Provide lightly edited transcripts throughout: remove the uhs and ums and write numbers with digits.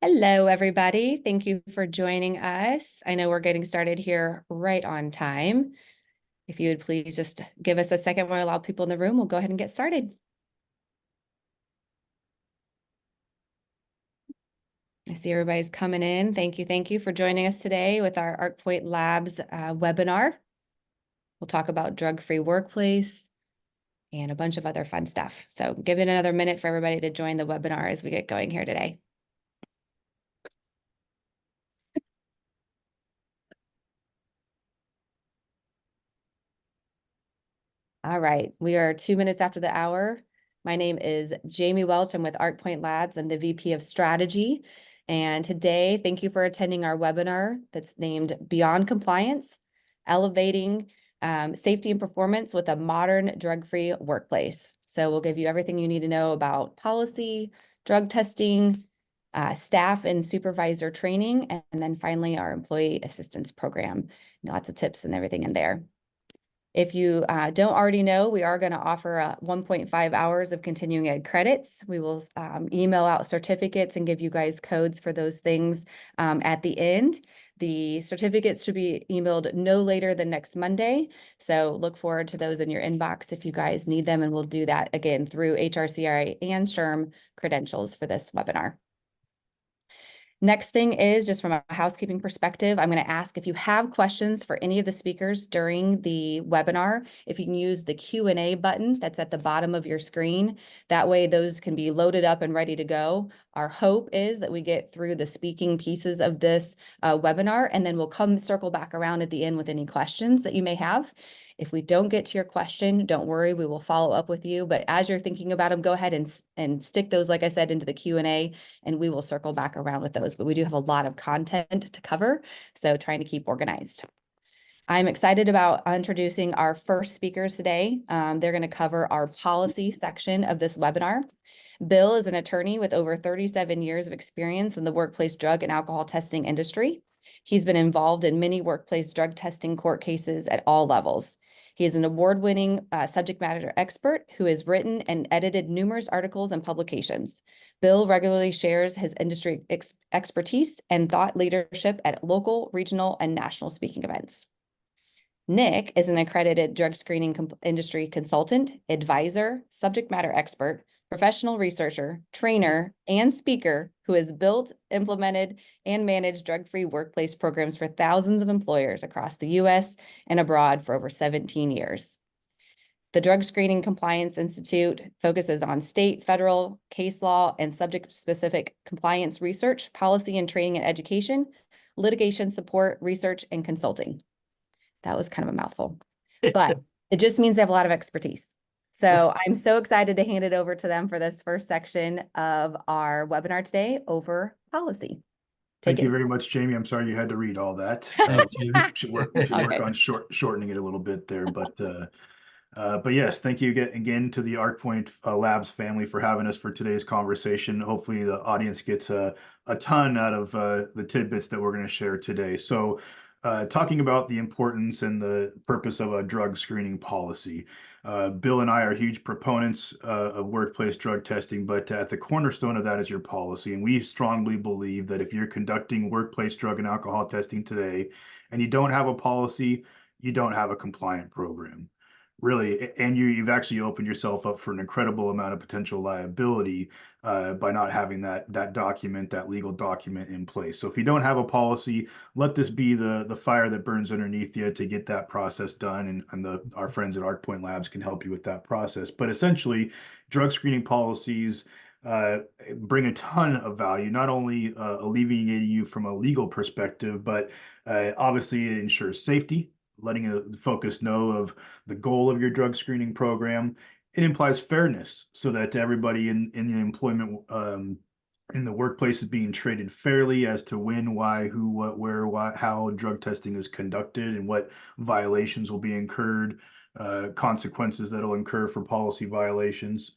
Hello, everybody. Thank you for joining us. I know we're getting started here right on time. If you would please just give us a second while we allow people in the room, we'll go ahead and get started. I see everybody's coming in. Thank you for joining us today with our ARCpoint Labs webinar. We'll talk about drug-free workplace and a bunch of other fun stuff. So give it another minute for everybody to join the webinar as we get going here today. All right, we are 2 minutes after the hour. My name is Jamie Welch. I'm with ARCpoint Labs. I'm the VP of Strategy. And today, thank you for attending our webinar that's named Beyond Compliance, Elevating Safety and Performance with a Modern Drug-Free Workplace. So we'll give you everything you need to know about policy, drug testing, staff and supervisor training, and then finally our employee assistance program. Lots of tips and everything in there. If you don't already know, we are going to offer 1.5 hours of continuing ed credits. We will email out certificates and give you guys codes for those things at the end. The certificates should be emailed no later than next Monday. So look forward to those in your inbox if you guys need them. And we'll do that again through HRCRA and SHRM credentials for this webinar. Next thing is just from a housekeeping perspective, I'm going to ask if you have questions for any of the speakers during the webinar, if you can use the Q&A button that's at the bottom of your screen. That way those can be loaded up and ready to go. Our hope is that we get through the speaking pieces of this webinar, and then we'll circle back around at the end with any questions that you may have. If we don't get to your question, don't worry, we will follow up with you. But as you're thinking about them, go ahead and stick those, like I said, into the Q&A, and we will circle back around with those. But we do have a lot of content to cover, so trying to keep organized. I'm excited about introducing our first speakers today. They're going to cover our policy section of this webinar. Bill is an attorney with over 37 years of experience in the workplace drug and alcohol testing industry. He's been involved in many workplace drug testing court cases at all levels. He is an award-winning subject matter expert who has written and edited numerous articles and publications. Bill regularly shares his industry expertise and thought leadership at local, regional, and national speaking events. Nick is an accredited drug screening industry consultant, advisor, subject matter expert, professional researcher, trainer, and speaker who has built, implemented, and managed drug-free workplace programs for thousands of employers across the U.S. and abroad for over 17 years. The Drug Screening Compliance Institute focuses on state, federal, case law, and subject-specific compliance research, policy and training and education, litigation support, research, and consulting. That was kind of a mouthful, but it just means they have a lot of expertise. So I'm so excited to hand it over to them for this first section of our webinar today over policy. Thank you very much, Jamie. I'm sorry you had to read all that. We should work on shortening it a little bit there, but yes, thank you again to the ARCpoint Labs family for having us for today's conversation. Hopefully the audience gets a ton out of the tidbits that we're going to share today. So talking about the importance and the purpose of a drug screening policy. Bill and I are huge proponents of workplace drug testing, but at the cornerstone of that is your policy. And we strongly believe that if you're conducting workplace drug and alcohol testing today and you don't have a policy, you don't have a compliant program. Really, and you've actually opened yourself up for an incredible amount of potential liability by not having that document, that legal document in place. So if you don't have a policy, let this be the fire that burns underneath you to get that process done. And our friends at ARCpoint Labs can help you with that process. But essentially, drug screening policies bring a ton of value, not only alleviating you from a legal perspective, but obviously it ensures safety, letting the focus know of the goal of your drug screening program. It implies fairness so that everybody in the employment in the workplace is being treated fairly as to when, why, who, what, where, why, how drug testing is conducted and what violations will be incurred, consequences that'll incur for policy violations.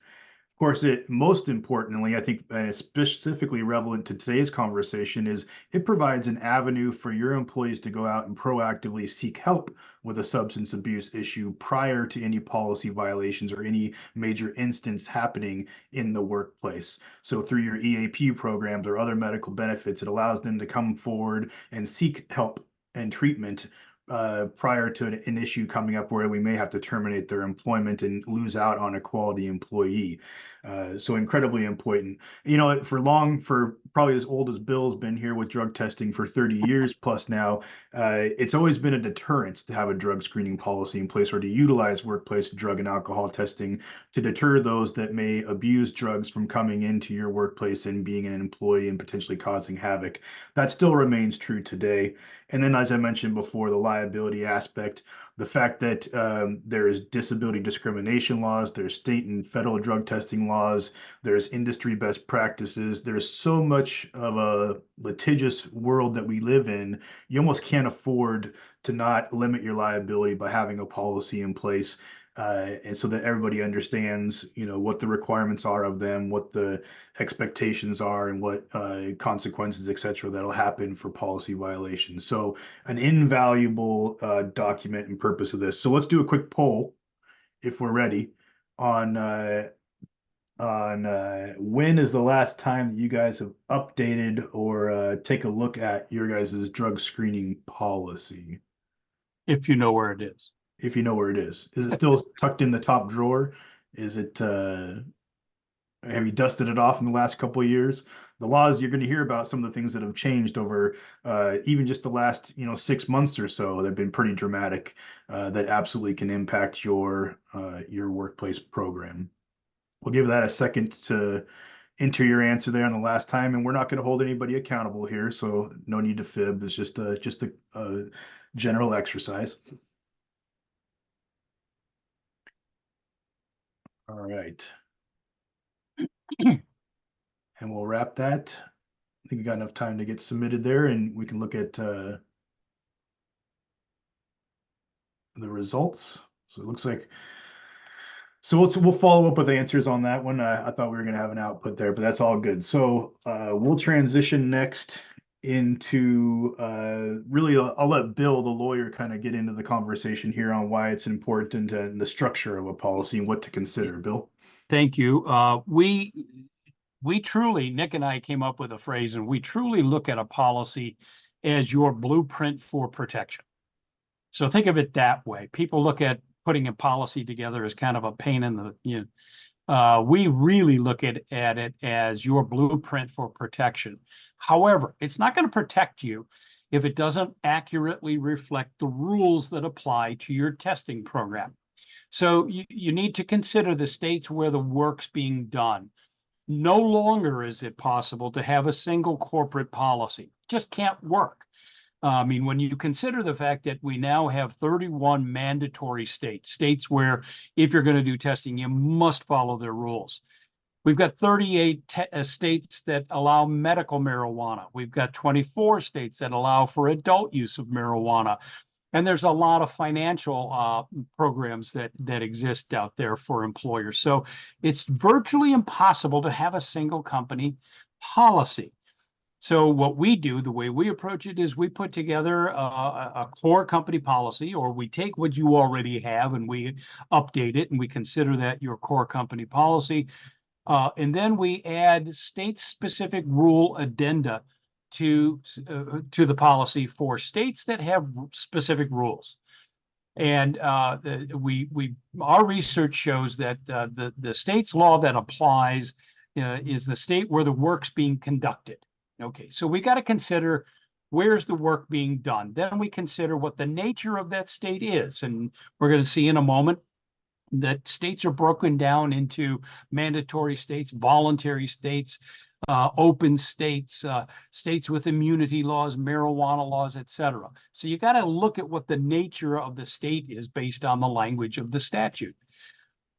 Of course, it most importantly, I think, and it's specifically relevant to today's conversation, is it provides an avenue for your employees to go out and proactively seek help with a substance abuse issue prior to any policy violations or any major instance happening in the workplace. So through your EAP programs or other medical benefits, it allows them to come forward and seek help and treatment prior to an issue coming up where we may have to terminate their employment and lose out on a quality employee. So incredibly important. You know, for probably as old as Bill's been here with drug testing for 30 years plus now, it's always been a deterrent to have a drug screening policy in place or to utilize workplace drug and alcohol testing to deter those that may abuse drugs from coming into your workplace and being an employee and potentially causing havoc. That still remains true today. And then, as I mentioned before, the liability aspect, the fact that there is disability discrimination laws, there's state and federal drug testing laws, there's industry best practices. There's so much of a litigious world that we live in. You almost can't afford to not limit your liability by having a policy in place. And so that everybody understands, you know, what the requirements are of them, what the expectations are, and what consequences, et cetera, that'll happen for policy violations. So an invaluable document and purpose of this. So let's do a quick poll, if we're ready, on when is the last time that you guys have updated or take a look at your guys' drug screening policy, if you know where it is. if you know where it is. Is it still tucked in the top drawer? Is it have you dusted it off in the last couple of years? The laws, you're going to hear about some of the things that have changed over even just the last 6 months or so. They've been pretty dramatic that absolutely can impact your workplace program. We'll give that a second to enter your answer there on the last time, and we're not going to hold anybody accountable here, so no need to fib. It's just a general exercise. All right. And we'll wrap that. I think we got enough time to get submitted there, and we can look at the results. So it looks like, so we'll follow up with answers on that one. I thought we were going to have an output there, but that's all good. So we'll transition next into really, I'll let Bill, the lawyer, kind of get into the conversation here on why it's important and the structure of a policy and what to consider. Bill? Thank you. We truly, Nick and I came up with a phrase, and we truly look at a policy as your blueprint for protection. So think of it that way. People look at putting a policy together as kind of a pain in the, we really look at it as your blueprint for protection. However, it's not going to protect you if it doesn't accurately reflect the rules that apply to your testing program. So you need to consider the states where the work's being done. No longer is it possible to have a single corporate policy. It just can't work. I mean, when you consider the fact that we now have 31 mandatory states where if you're going to do testing, you must follow their rules. We've got 38 states that allow medical marijuana. We've got 24 states that allow for adult use of marijuana. And there's a lot of financial programs that exist out there for employers. So it's virtually impossible to have a single company policy. So what we do, the way we approach it, is we put together a core company policy, or we take what you already have and we update it, and we consider that your core company policy. And then we add state-specific rule addenda to the policy for states that have specific rules. And our research shows that the state's law that applies is the state where the work's being conducted. Okay, so we got to consider where's the work being done. Then we consider what the nature of that state is. And we're going to see in a moment that states are broken down into mandatory states, voluntary states, open states, states with immunity laws, marijuana laws, etc. So you got to look at what the nature of the state is based on the language of the statute.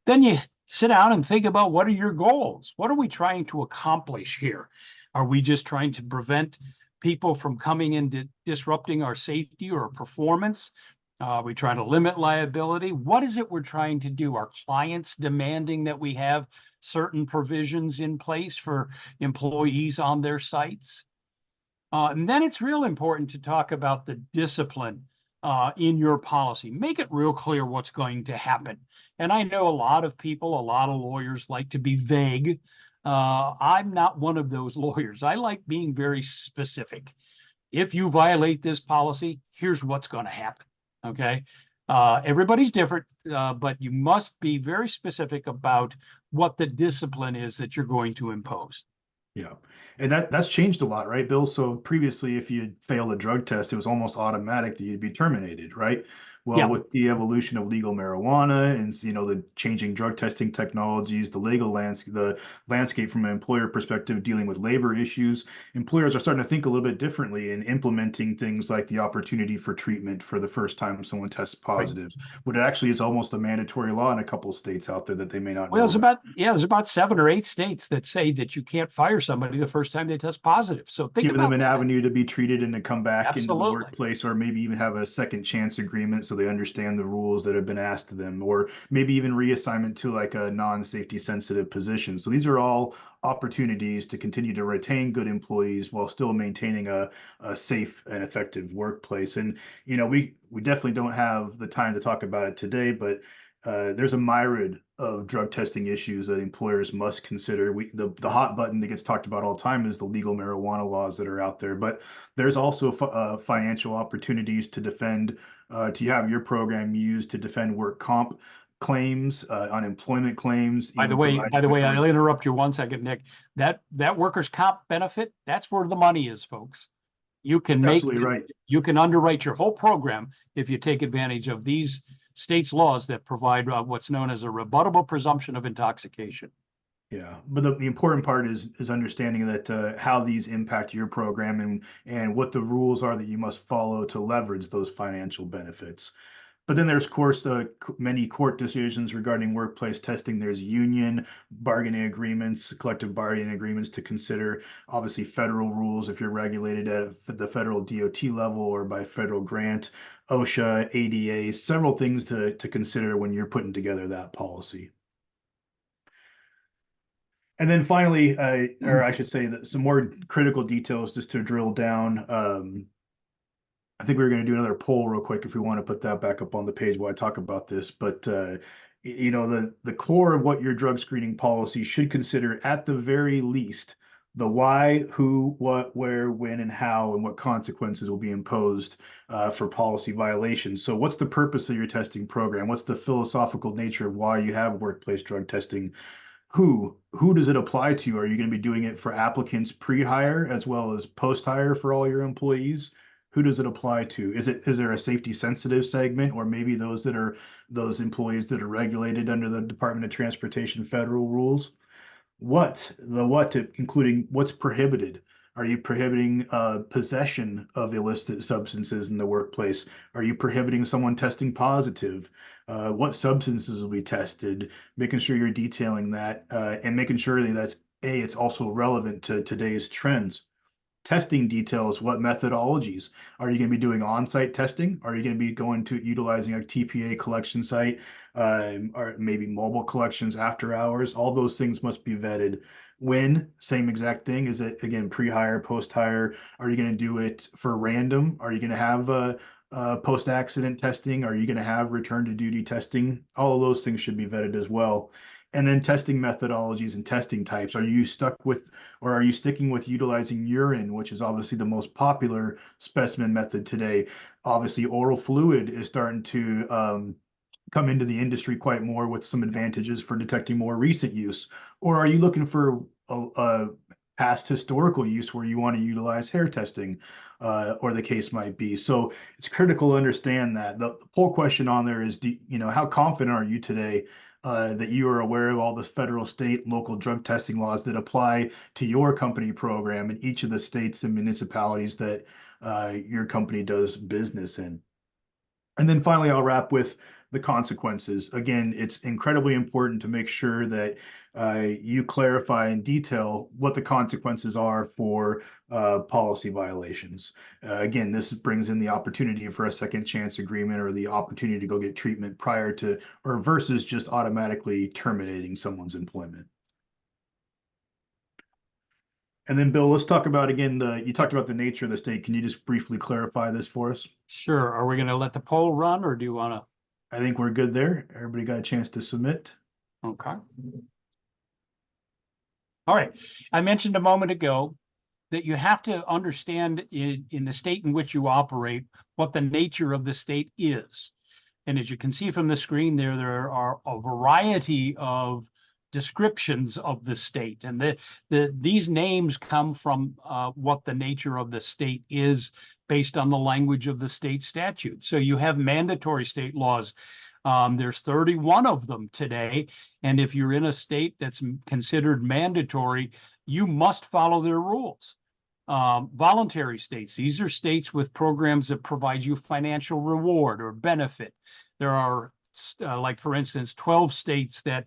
Then you sit down and think about, what are your goals? What are we trying to accomplish here? Are we just trying to prevent people from coming in disrupting our safety or performance? We try to limit liability. What is it we're trying to do? Are clients demanding that we have certain provisions in place for employees on their sites? And then it's real important to talk about the discipline in your policy. Make it real clear what's going to happen. And I know a lot of people, a lot of lawyers like to be vague. I'm not one of those lawyers. I like being very specific. If you violate this policy, here's what's going to happen. Okay. Everybody's different, but you must be very specific about what the discipline is that you're going to impose. Yeah. And that's changed a lot, right, Bill? So previously, if you failed a drug test, it was almost automatic that you'd be terminated, right? Well, Yeah. with the evolution of legal marijuana and the changing drug testing technologies, the landscape from an employer perspective dealing with labor issues, employers are starting to think a little bit differently in implementing things like the opportunity for treatment for the first time someone tests positive. What actually is almost a mandatory law in a couple of states out there that they may not Well, know about. there's about 7 or 8 states that say that you can't fire somebody the first time they test positive. So think Giving them about an that. avenue to be treated and to come back into the Absolutely. workplace, or maybe even have a second chance agreement so they understand the rules that have been asked of them, or maybe even reassignment to like a non-safety sensitive position. So these are all opportunities to continue to retain good employees while still maintaining a safe and effective workplace. And we definitely don't have the time to talk about it today, but there's a myriad of drug testing issues that employers must consider. The hot button that gets talked about all the time is the legal marijuana laws that are out there, but there's also financial opportunities to defend, to have your program used to defend work comp claims, unemployment claims, By the even way, providing with I'll interrupt you 1 second, Nick. That workers' comp benefit, that's where the money is, folks. You can absolutely right. you can underwrite your whole program if you take advantage of these states' laws that provide what's known as a rebuttable presumption of intoxication. Yeah, but the important part is understanding that how these impact your program and what the rules are that you must follow to leverage those financial benefits. But then there's, of course, many court decisions regarding workplace testing. There's union bargaining agreements, collective bargaining agreements to consider. Obviously, federal rules if you're regulated at the federal DOT level or by federal grant, OSHA, ADA, several things to consider when you're putting together that policy. And then finally, or I should say that some more critical details just to drill down. I think we were going to do another poll real quick if we want to put that back up on the page while I talk about this. But the core of what your drug screening policy should consider at the very least the why, who, what, where, when, and how, and what consequences will be imposed for policy violations. So, what's the purpose of your testing program? What's the philosophical nature of why you have workplace drug testing? Who does it apply to? Are you going to be doing it for applicants pre-hire as well as post-hire for all your employees? Who does it apply to? Is there a safety sensitive segment, or maybe those employees that are regulated under the Department of Transportation federal rules? Including what's prohibited? Are you prohibiting possession of illicit substances in the workplace? Are you prohibiting someone testing positive? What substances will be tested? Making sure you're detailing that and making sure that it's also relevant to today's trends. Testing details, what methodologies are you going to be doing on-site testing? Are you going to be going to utilizing a TPA collection site, or maybe mobile collections after hours? All those things must be vetted. When, same exact thing. Is it again pre-hire, post-hire? Are you going to do it for random? Are you going to have post-accident testing? Are you going to have return to duty testing? All of those things should be vetted as well. And then testing methodologies and testing types. Are you sticking with utilizing urine, which is obviously the most popular specimen method today? Obviously, oral fluid is starting to come into the industry quite more with some advantages for detecting more recent use. Or are you looking for a past historical use where you want to utilize hair testing, or the case might be? So it's critical to understand that. The poll question on there is, how confident are you today that you are aware of all the federal, state, local drug testing laws that apply to your company program in each of the states and municipalities that your company does business in? And then finally, I'll wrap with the consequences. Again, it's incredibly important to make sure that you clarify in detail what the consequences are for policy violations. Again, this brings in the opportunity for a second chance agreement or the opportunity to go get treatment prior to or versus just automatically terminating someone's employment. And then Bill, let's talk about again, you talked about the nature of the state. Can you just briefly clarify this for us? Sure. Are we going to let the poll run, or do you want to? I think we're good there. Everybody got a chance to submit. Okay. All right. I mentioned a moment ago that you have to understand in the state in which you operate what the nature of the state is. And as you can see from the screen there are a variety of descriptions of the state. And these names come from what the nature of the state is based on the language of the state statute. So you have mandatory state laws. There's 31 of them today. And if you're in a state that's considered mandatory, you must follow their rules. Voluntary states, these are states with programs that provide you financial reward or benefit. There are, like for instance, 12 states that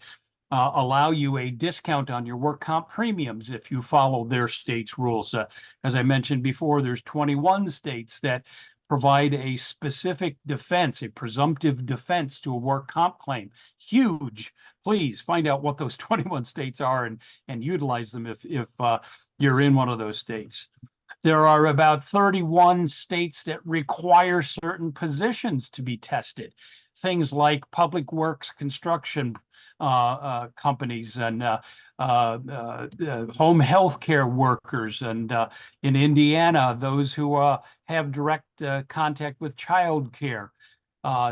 allow you a discount on your work comp premiums if you follow their state's rules. As I mentioned before, there's 21 states that provide a specific defense, a presumptive defense to a work comp claim. Huge. Please find out what those 21 states are and utilize them if you're in one of those states. There are about 31 states that require certain positions to be tested. Things like public works construction companies and home health care workers, and in Indiana, those who have direct contact with child care.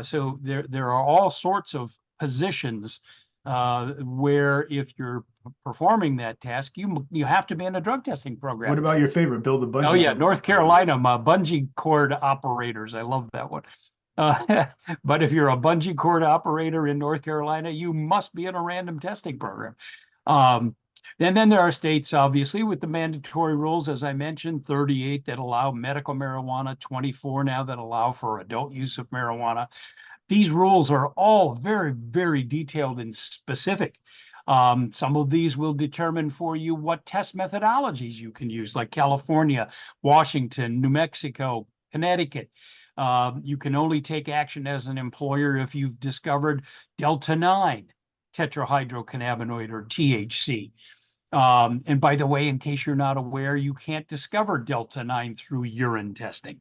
So there are all sorts of positions where if you're performing that task, you have to be in a drug testing program. What about your favorite, Bill, the bungee? Oh yeah, North Carolina, bungee cord operators. I love that one. But if you're a bungee cord operator in North Carolina, you must be in a random testing program. And then there are states, obviously, with the mandatory rules, as I mentioned, 38 that allow medical marijuana, 24 now that allow for adult use of marijuana. These rules are all very, very detailed and specific. Some of these will determine for you what test methodologies you can use, like California, Washington, New Mexico, Connecticut. You can only take action as an employer if you've discovered Delta-9 tetrahydrocannabinoid or THC. And by the way, in case you're not aware, you can't discover Delta-9 through urine testing.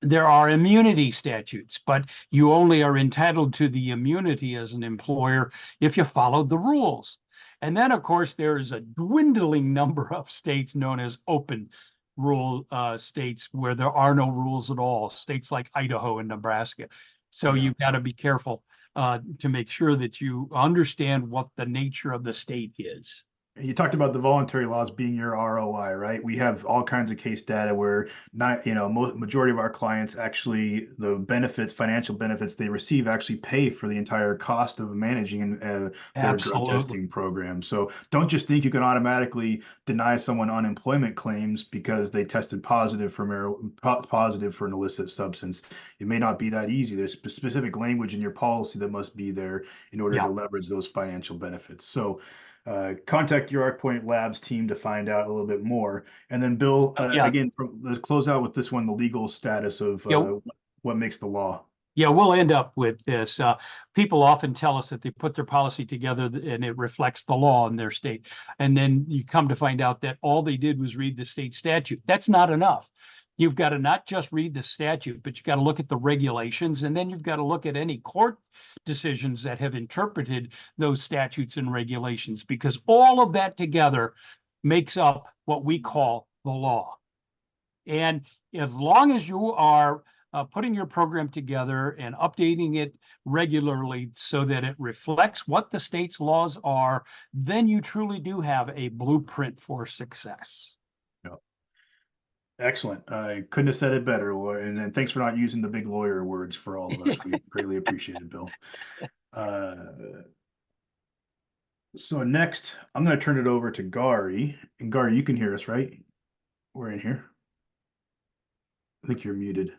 There are immunity statutes, but you only are entitled to the immunity as an employer if you followed the rules. And then, of course, there is a dwindling number of states known as open rule states where there are no rules at all, states like Idaho and Nebraska. So you've got to be careful to make sure that you understand what the nature of the state is. You talked about the voluntary laws being your ROI, right? We have all kinds of case data where majority of our clients actually, the benefits, financial benefits they receive actually pay for the entire cost of managing their drug testing program. So don't just think you can automatically deny someone unemployment claims because they tested positive for an illicit substance. It may not be that easy. There's specific language in your policy that must be there in order to leverage those financial benefits. So contact your ARCpoint Labs team to find out a little bit more. And then Bill, again, let's close out with this one, the legal status of what makes the law. Yeah, we'll end up with this. People often tell us that they put their policy together and it reflects the law in their state. And then you come to find out that all they did was read the state statute. That's not enough. You've got to not just read the statute, but you've got to look at the regulations, and then you've got to look at any court decisions that have interpreted those statutes and regulations, because all of that together makes up what we call the law. And as long as you are putting your program together and updating it regularly so that it reflects what the state's laws are, then you truly do have a blueprint for success. Excellent. I couldn't have said it better. And thanks for not using the big lawyer words for all of us. We greatly appreciate it, Bill. So next, I'm going to turn it over to Gary. And Gary, you can hear us, right? We're in here. I think you're muted.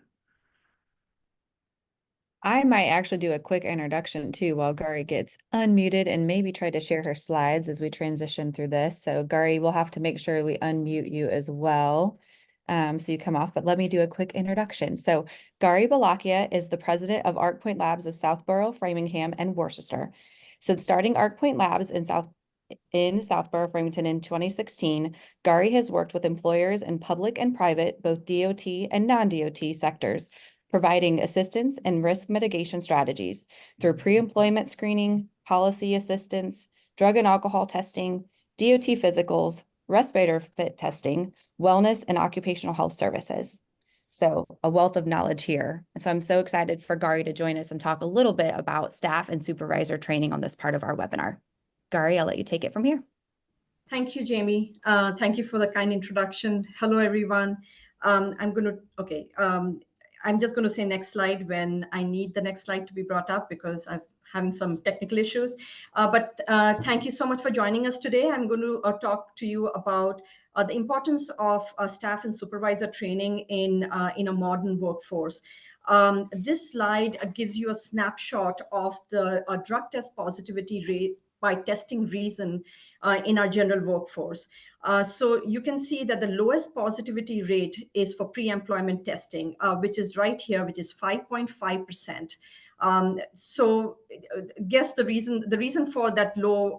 I might actually do a quick introduction too while Gari gets unmuted and maybe try to share her slides as we transition through this. So Gari, we'll have to make sure we unmute you as well. So you come off, but let me do a quick introduction. So Gari Balakia is the president of ARCpoint Labs of Southborough, Framingham, and Worcester. Since starting ARCpoint Labs in Southborough, Framingham in 2016, Gari has worked with employers in public and private, both DOT and non-DOT sectors, providing assistance and risk mitigation strategies through pre-employment screening, policy assistance, drug and alcohol testing, DOT physicals, respirator fit testing, wellness, and occupational health services. So a wealth of knowledge here. And so I'm so excited for Gari to join us and talk a little bit about staff and supervisor training on this part of our webinar. Gari, I'll let you take it from here. Thank you, Jamie. Thank you for the kind introduction. Hello, everyone. I'm just going to say next slide when I need the next slide to be brought up because I'm having some technical issues. But thank you so much for joining us today. I'm going to talk to you about the importance of staff and supervisor training in a modern workforce. This slide gives you a snapshot of the drug test positivity rate by testing reason in our general workforce. So you can see that the lowest positivity rate is for pre-employment testing, which is right here, which is 5.5%. So guess the reason for that low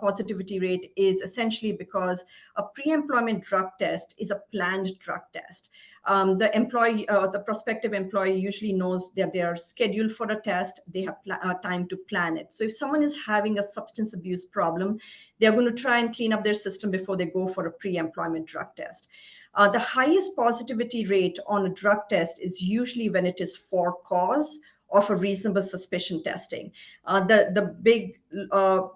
positivity rate is essentially because a pre-employment drug test is a planned drug test. The prospective employee usually knows that they are scheduled for a test, they have time to plan it. So if someone is having a substance abuse problem, they're going to try and clean up their system before they go for a pre-employment drug test. The highest positivity rate on a drug test is usually when it is for cause or for reasonable suspicion testing. The big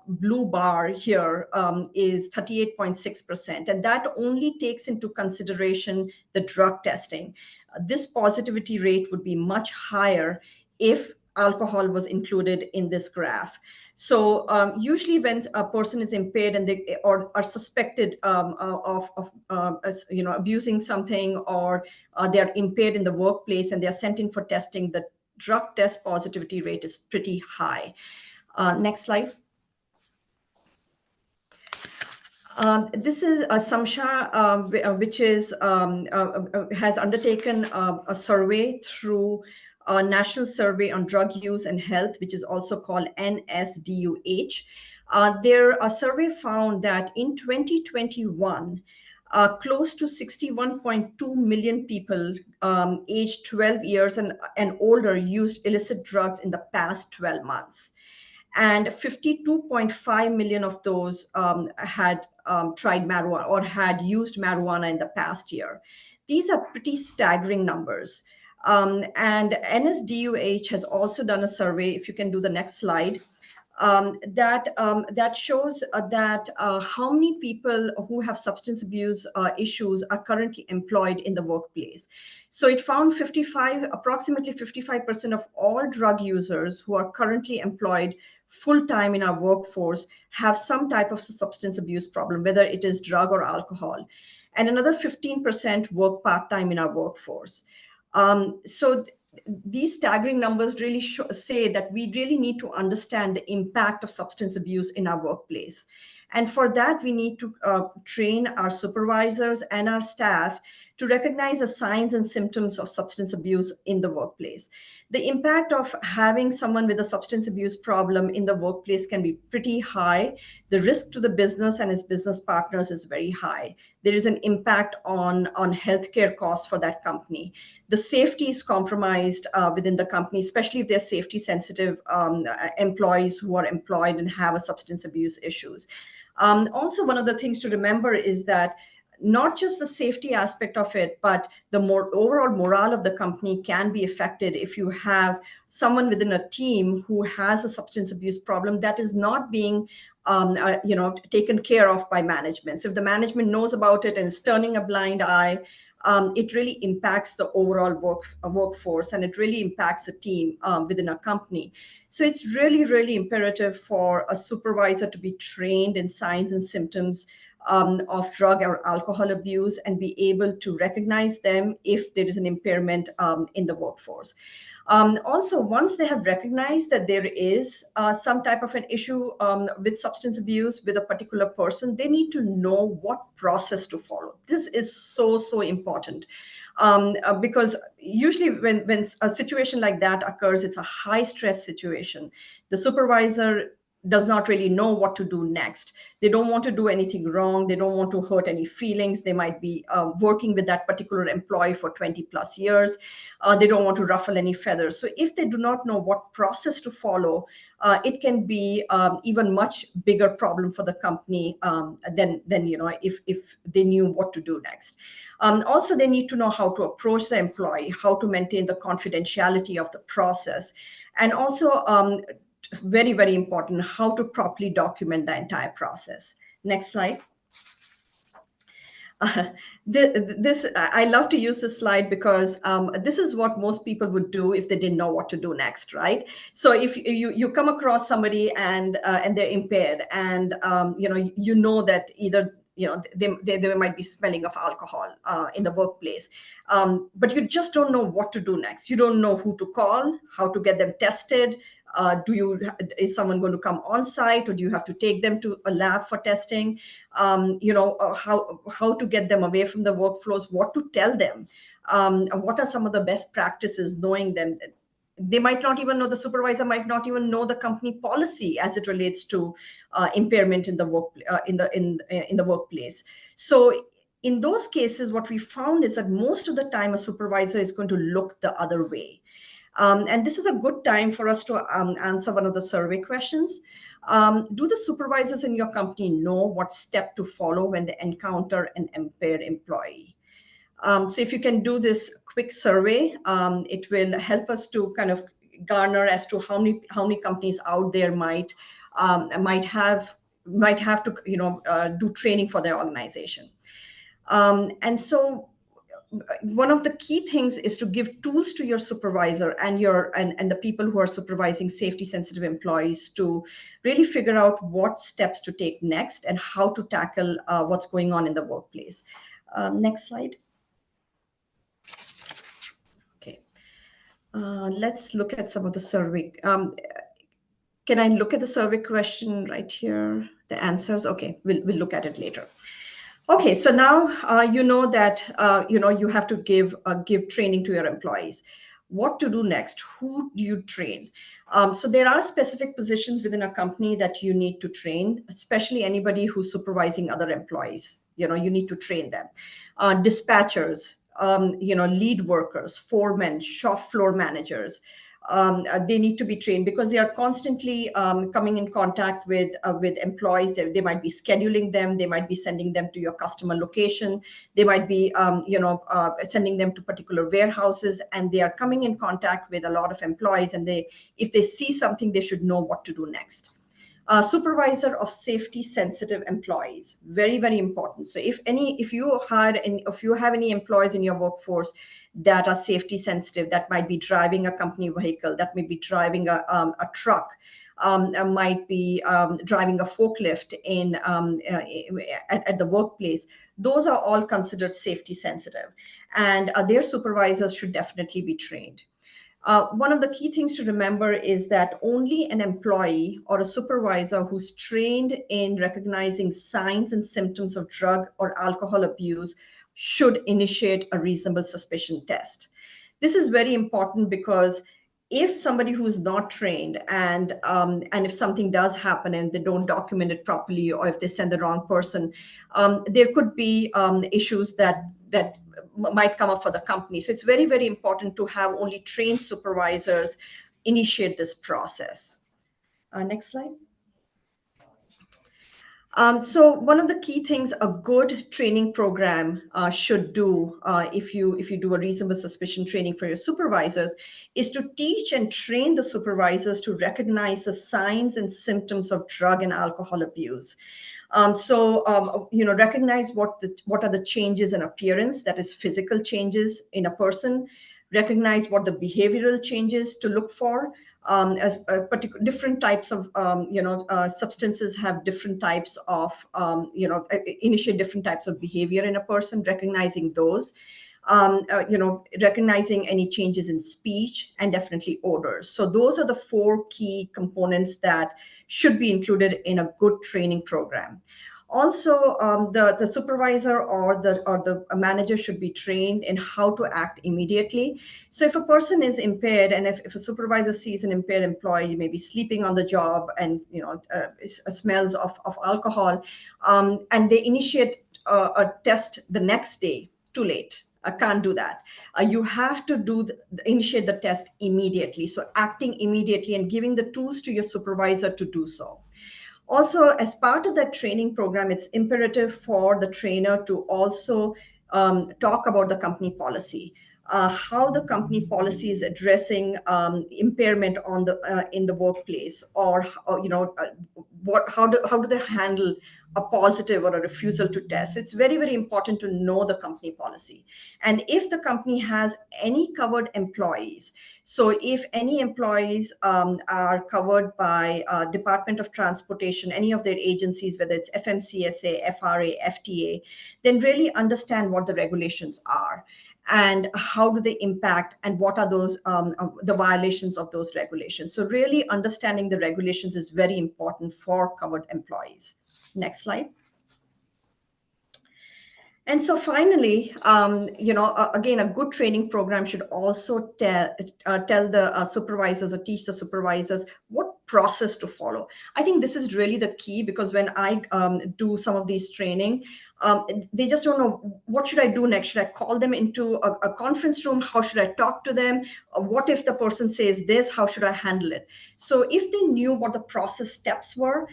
blue bar here is 38.6%, and that only takes into consideration the drug testing. This positivity rate would be much higher if alcohol was included in this graph. So usually when a person is impaired and they or are suspected of abusing something, or they're impaired in the workplace and they're sent in for testing, the drug test positivity rate is pretty high. Next slide. This is Samsha, which is has undertaken a survey through a National Survey on Drug Use and Health, which is also called NSDUH. Their survey found that in 2021, close to 61.2 million people aged 12 years and older used illicit drugs in the past 12 months. And 52.5 million of those had tried marijuana or had used marijuana in the past year. These are pretty staggering numbers. And NSDUH has also done a survey, if you can do the next slide, that shows that how many people who have substance abuse issues are currently employed in the workplace. So it found approximately 55% of all drug users who are currently employed full-time in our workforce have some type of substance abuse problem, whether it is drug or alcohol. And another 15% work part-time in our workforce. These staggering numbers really say that we really need to understand the impact of substance abuse in our workplace. And for that, we need to train our supervisors and our staff to recognize the signs and symptoms of substance abuse in the workplace. The impact of having someone with a substance abuse problem in the workplace can be pretty high. The risk to the business and its business partners is very high. There is an impact on healthcare costs for that company. The safety is compromised within the company, especially if they're safety sensitive employees who are employed and have a substance abuse issues. Also, one of the things to remember is that not just the safety aspect of it, but the overall morale of the company can be affected if you have someone within a team who has a substance abuse problem that is not being taken care of by management. So if the management knows about it and is turning a blind eye, it really impacts the overall workforce, and it really impacts the team within a company. So it's really, really imperative for a supervisor to be trained in signs and symptoms of drug or alcohol abuse and be able to recognize them if there is an impairment in the workforce. Also, once they have recognized that there is some type of an issue with substance abuse with a particular person, they need to know what process to follow. This is so, so important. Because usually when a situation like that occurs, it's a high stress situation. The supervisor does not really know what to do next. They don't want to do anything wrong. They don't want to hurt any feelings. They might be working with that particular employee for 20 plus years. They don't want to ruffle any feathers. So if they do not know what process to follow, it can be even much bigger problem for the company than if they knew what to do next. Also, they need to know how to approach the employee, how to maintain the confidentiality of the process, and also very, very important, how to properly document the entire process. Next slide. I love to use this slide because this is what most people would do if they didn't know what to do next, right? So if you come across somebody and they're impaired, and you know that either they might be smelling of alcohol in the workplace, but you just don't know what to do next. You don't know who to call, how to get them tested. Is someone going to come on site, or do you have to take them to a lab for testing? How to get them away from the workflows, what to tell them, what are some of the best practices, knowing them. They might not even know, the supervisor might not even know the company policy as it relates to impairment in the workplace. So in those cases, what we found is that most of the time a supervisor is going to look the other way. And this is a good time for us to answer one of the survey questions. Do the supervisors in your company know what step to follow when they encounter an impaired employee? So if you can do this quick survey, it will help us to kind of garner as to how many companies out there might have to do training for their organization. And so one of the key things is to give tools to your supervisor and the people who are supervising safety sensitive employees to really figure out what steps to take next and how to tackle what's going on in the workplace. Next slide. Okay. Let's look at some of the survey. Can I look at the survey question right here? The answers? Okay, we'll look at it later. Okay, so now you know that you have to give training to your employees. What to do next? Who do you train? So there are specific positions within a company that you need to train, especially anybody who's supervising other employees. You need to train them. Dispatchers, lead workers, foremen, shop floor managers. They need to be trained because they are constantly coming in contact with employees. They might be scheduling them. They might be sending them to your customer location. They might be, sending them to particular warehouses, and they are coming in contact with a lot of employees. And if they see something, they should know what to do next. Supervisor of safety sensitive employees, very, very important. So if you have any employees in your workforce that are safety sensitive, that might be driving a company vehicle, that may be driving a truck, might be driving a forklift at the workplace, those are all considered safety sensitive, and their supervisors should definitely be trained. One of the key things to remember is that only an employee or a supervisor who's trained in recognizing signs and symptoms of drug or alcohol abuse should initiate a reasonable suspicion test. This is very important because if somebody who's not trained and if something does happen and they don't document it properly, or if they send the wrong person, there could be issues that might come up for the company. So it's very, very important to have only trained supervisors initiate this process. Next slide. So one of the key things a good training program should do if you do a reasonable suspicion training for your supervisors is to teach and train the supervisors to recognize the signs and symptoms of drug and alcohol abuse. Recognize what are the changes in appearance, that is physical changes in a person. Recognize what the behavioral changes to look for. As different types of substances have different types of initiate different types of behavior in a person. Recognizing those. recognizing any changes in speech, and definitely odors. So those are the 4 key components that should be included in a good training program. Also, the supervisor or the manager should be trained in how to act immediately. So if a person is impaired, and if a supervisor sees an impaired employee maybe sleeping on the job and smells of alcohol, and they initiate a test the next day, too late. I can't do that. You have to initiate the test immediately. So acting immediately and giving the tools to your supervisor to do so. Also, as part of that training program, it's imperative for the trainer to also talk about the company policy, how the company policy is addressing impairment on in the workplace, or how do they handle a positive or a refusal to test. It's very, very important to know the company policy. And if the company has any covered employees, so if any employees are covered by Department of Transportation, any of their agencies, whether it's FMCSA, FRA, FTA, then really understand what the regulations are and how do they impact and what are those the violations of those regulations. So really understanding the regulations is very important for covered employees. Next slide. And so finally, again, a good training program should also tell the supervisors or teach the supervisors what process to follow. I think this is really the key, because when I do some of these training, they just don't know, what should I do next? Should I call them into a conference room? How should I talk to them? What if the person says this? How should I handle it? So if they knew what the process steps were,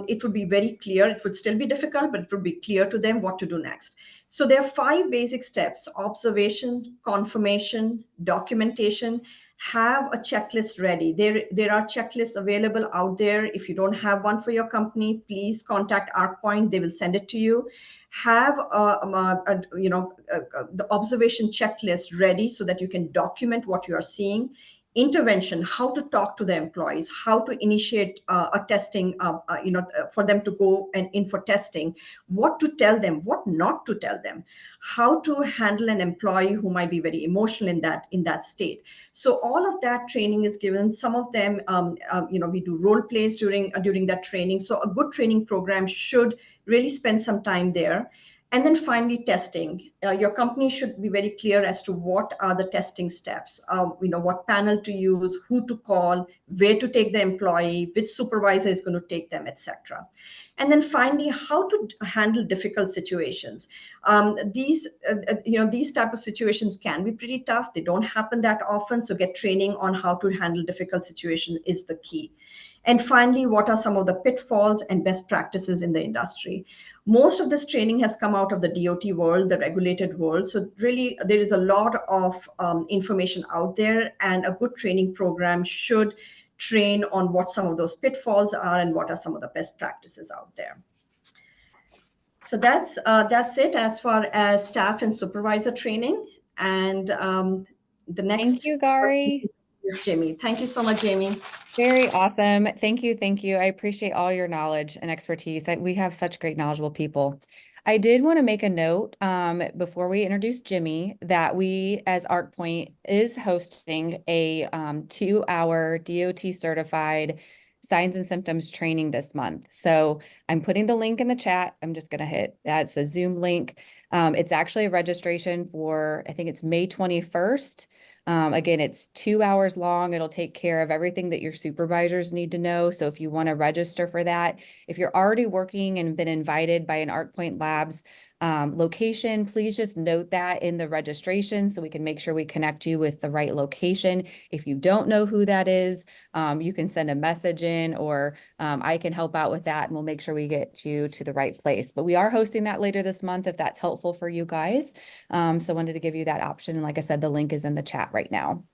it would be very clear. It would still be difficult, but it would be clear to them what to do next. So there are 5 basic steps: observation, confirmation, documentation. Have a checklist ready. There are checklists available out there. If you don't have one for your company, please contact ARCpoint. They will send it to you. Have the observation checklist ready so that you can document what you are seeing. Intervention, how to talk to the employees, how to initiate a testing, for them to go and in for testing, what to tell them, what not to tell them, how to handle an employee who might be very emotional in that state. So all of that training is given. Some of them, we do role plays during that training. So a good training program should really spend some time there. And then finally, testing. Your company should be very clear as to what are the testing steps, what panel to use, who to call, where to take the employee, which supervisor is going to take them, etc. And then finally, how to handle difficult situations. These type of situations can be pretty tough. They don't happen that often. So get training on how to handle difficult situations is the key. And finally, what are some of the pitfalls and best practices in the industry? Most of this training has come out of the DOT world, the regulated world. So really, there is a lot of information out there, and a good training program should train on what some of those pitfalls are and what are some of the best practices out there. So that's it as far as staff and supervisor training. And the next. Thank you, Gary. Is Jamie. Thank you so much, Jamie. Very awesome. Thank you. Thank you. I appreciate all your knowledge and expertise. We have such great knowledgeable people. I did want to make a note before we introduce Jimmy that we, as ARCpoint, is hosting a 2-hour DOT certified signs and symptoms training this month. So I'm putting the link in the chat. I'm just going to hit that. It's a Zoom link. It's actually a registration for, I think it's May 21st. Again, it's 2 hours long. It'll take care of everything that your supervisors need to know. So if you want to register for that, if you're already working and been invited by an ARCpoint Labs location, please just note that in the registration so we can make sure we connect you with the right location. If you don't know who that is, you can send a message in, or I can help out with that, and we'll make sure we get you to the right place. But we are hosting that later this month if that's helpful for you guys. So I wanted to give you that option. And like I said, the link is in the chat right now.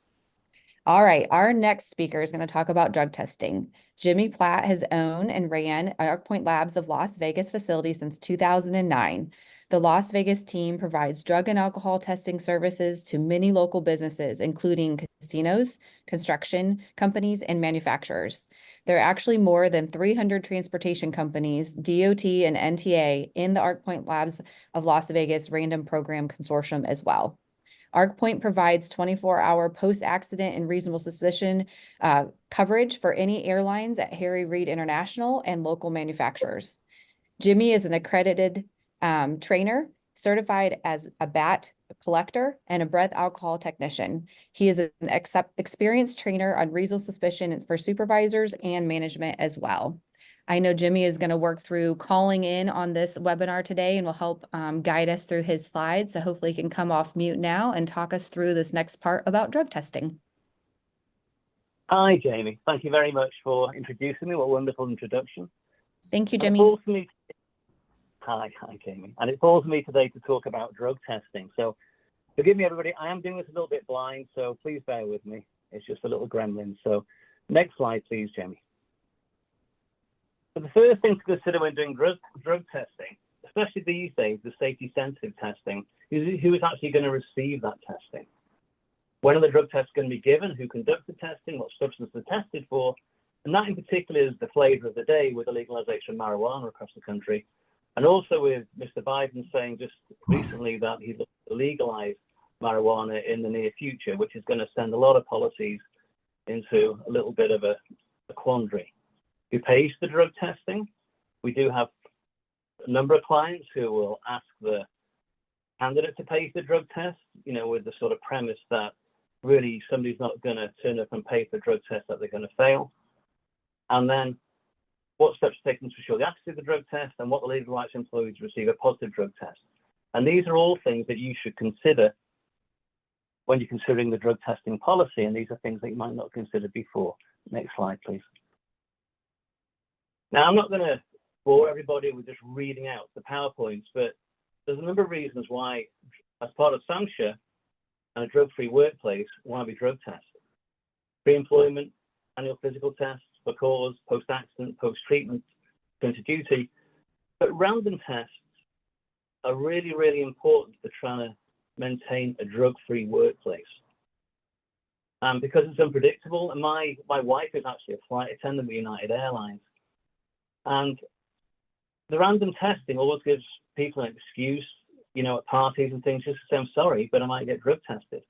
All right, our next speaker is going to talk about drug testing. Jimmy Platt has owned and ran ARCpoint Labs of Las Vegas facility since 2009. The Las Vegas team provides drug and alcohol testing services to many local businesses, including casinos, construction companies, and manufacturers. There are actually more than 300 transportation companies, DOT and NTA, in the ARCpoint Labs of Las Vegas Random Program Consortium as well. ARCpoint provides 24-hour post-accident and reasonable suspicion coverage for any airlines at Harry Reid International and local manufacturers. Jimmy is an accredited trainer, certified as a BAT collector and a breath alcohol technician. He is an experienced trainer on reasonable suspicion for supervisors and management as well. I know Jimmy is going to work through calling in on this webinar today and will help guide us through his slides. So hopefully he can come off mute now and talk us through this next part about drug testing. Hi, Jamie. Thank you very much for introducing me. What a wonderful introduction. Thank you, It Jimmy. falls to me. Hi, Jamie. And it falls to me today to talk about drug testing. So forgive me, everybody. I am doing this a little bit blind, so please bear with me. It's just a little gremlin. So next slide, please, Jamie. So the first thing to consider when doing drug testing, especially these days, the safety-sensitive testing, is who is actually going to receive that testing. When are the drug tests going to be given? Who conducts the testing? What substances are tested for? And that in particular is the flavor of the day with the legalization of marijuana across the country. And also with Mr. Biden saying just recently that he'd legalize marijuana in the near future, which is going to send a lot of policies into a little bit of a quandary. Who pays for the drug testing? We do have a number of clients who will ask the candidate to pay for the drug test, you know, with the sort of premise that really somebody's not going to turn up and pay for a drug test that they're going to fail. And then what steps are taken to ensure the accuracy of the drug test and what the legal rights employees receive a positive drug test. And these are all things that you should consider when you're considering the drug testing policy. And these are things that you might not consider before. Next slide, please. Now, I'm not going to bore everybody with just reading out the PowerPoints, but there's a number of reasons why, as part of SAMHSA and a drug-free workplace, why we drug test. Pre-employment, annual physical tests for cause, post-accident, post-treatment, going to duty. But random tests are really, really important for trying to maintain a drug-free workplace. Because it's unpredictable, and my wife is actually a flight attendant with United Airlines. And the random testing always gives people an excuse, you know, at parties and things, just to say, I'm sorry, but I might get drug tested.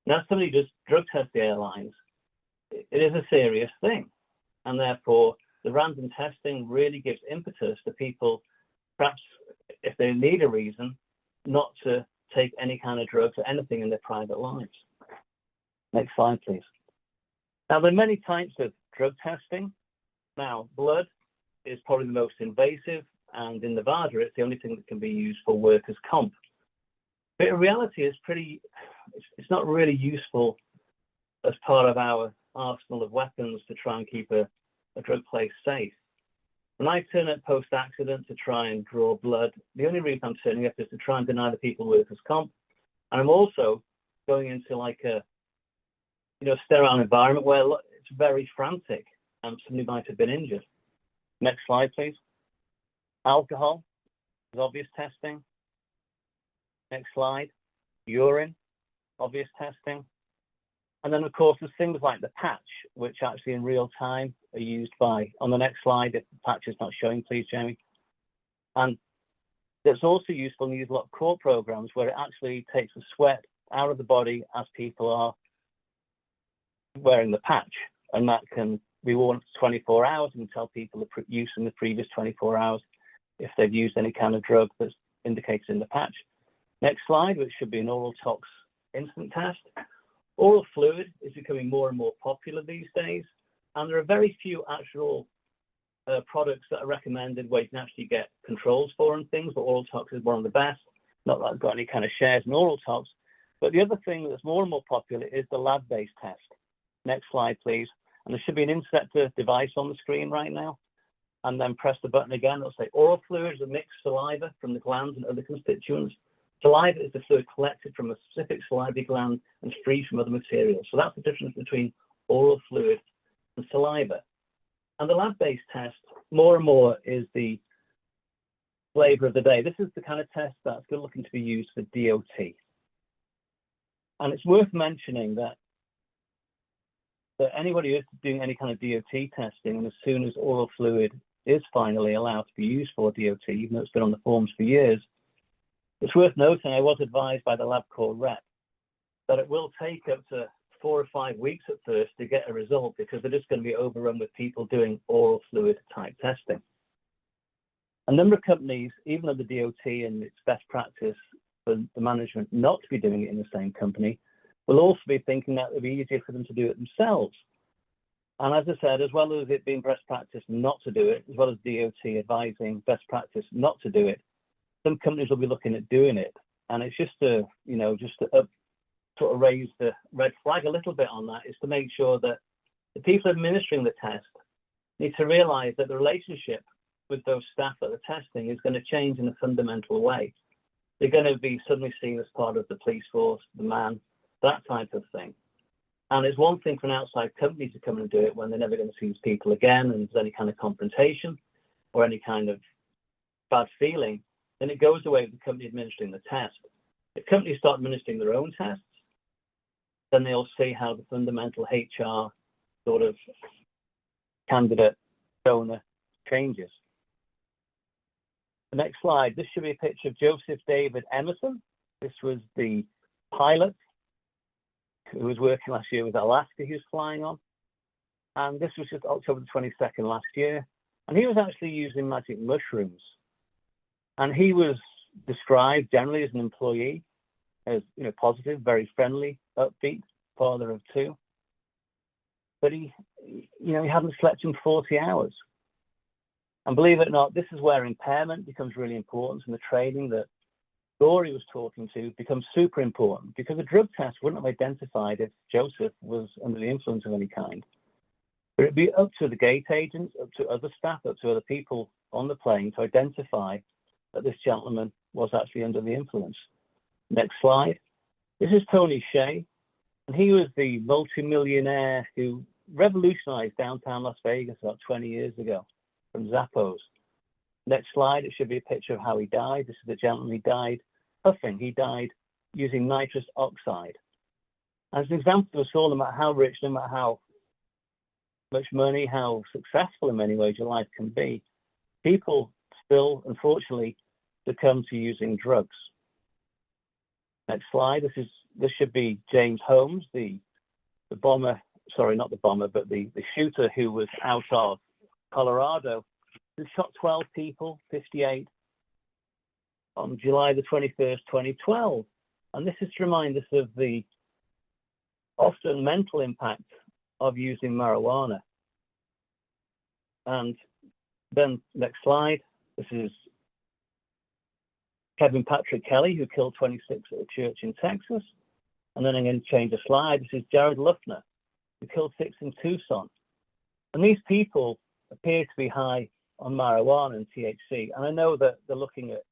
Now, if somebody just drug test the airlines, it is a serious thing. And therefore, the random testing really gives impetus to people, perhaps if they need a reason, not to take any kind of drugs or anything in their private lives. Next slide, please. Now, there are many types of drug testing. Now, blood is probably the most invasive, and in Nevada, it's the only thing that can be used for workers' comp. But in reality, it's not really useful as part of our arsenal of weapons to try and keep a drug place safe. When I turn up post-accident to try and draw blood, the only reason I'm turning up is to try and deny the people workers' comp. And I'm also going into like a, sterile environment where it's very frantic and somebody might have been injured. Next slide, please. Alcohol is obvious testing. Next slide. Urine, obvious testing. And then, of course, there's things like the patch, which actually in real time are used by, on the next slide, if the patch is not showing, please, Jamie. And it's also useful in these lot of core programs where it actually takes the sweat out of the body as people are wearing the patch. And that can be worn for 24 hours and tell people the use in the previous 24 hours if they've used any kind of drug that's indicated in the patch. Next slide, which should be an oral tox instant test. Oral fluid is becoming more and more popular these days, and there are very few actual products that are recommended where you can actually get controls for and things, but oral tox is one of the best. Not that I've got any kind of shares in oral tox, but the other thing that's more and more popular is the lab-based test. Next slide, please. And there should be an inserter device on the screen right now. And then press the button again. It'll say oral fluid is a mixed saliva from the glands and other constituents. Saliva is the fluid collected from a specific salivary gland and free from other materials. So that's the difference between oral fluid and saliva. And the lab-based test, more and more, is the flavor of the day. This is the kind of test that's good looking to be used for DOT. And it's worth mentioning that anybody who's doing any kind of DOT testing, and as soon as oral fluid is finally allowed to be used for DOT, even though it's been on the forms for years, it's worth noting I was advised by the LabCorp rep that it will take up to 4 or 5 weeks at first to get a result, because they're just going to be overrun with people doing oral fluid type testing. A number of companies, even though the DOT and its best practice for the management not to be doing it in the same company, will also be thinking that it would be easier for them to do it themselves. And as I said, as well as it being best practice not to do it, as well as DOT advising best practice not to do it, some companies will be looking at doing it. And it's just to, sort of raise the red flag a little bit on that, is to make sure that the people administering the test need to realize that the relationship with those staff that are testing is going to change in a fundamental way. They're going to be suddenly seen as part of the police force, the man, that type of thing. And it's one thing for an outside company to come and do it when they're never going to see these people again, and there's any kind of confrontation or any kind of bad feeling, then it goes away with the company administering the test. If companies start administering their own tests, then they'll see how the fundamental HR sort of candidate donor changes. The next slide, this should be a picture of Joseph David Emerson. This was the pilot who was working last year with Alaska, he was flying on. And this was just October the 22nd last year. And he was actually using magic mushrooms. And he was described generally as an employee, as positive, very friendly, upbeat, father of 2. But he hadn't slept in 40 hours. And believe it or not, this is where impairment becomes really important, and the training that Dory was talking to becomes super important, because a drug test wouldn't have identified if Joseph was under the influence of any kind. But it'd be up to the gate agents, up to other staff, up to other people on the plane to identify that this gentleman was actually under the influence. Next slide. This is Tony Hsieh, and he was the multimillionaire who revolutionized downtown Las Vegas about 20 years ago from Zappos. Next slide, it should be a picture of how he died. This is the gentleman who died puffing. He died using nitrous oxide. As an example to us all, no matter how rich, no matter how much money, how successful in many ways your life can be, people still, unfortunately, succumb to using drugs. Next slide. This should be James Holmes, the bomber. Sorry, not the bomber, but the shooter who was out of Colorado, who shot 12 people, 58, on July the 21st, 2012. And this is to remind us of the often mental impact of using marijuana. And then next slide. This is Kevin Patrick Kelly, who killed 26 at a church in Texas. And then I'm going to change the slide. This is Jared Luffner, who killed 6 in Tucson. And these people appear to be high on marijuana and THC. And I know that they're looking at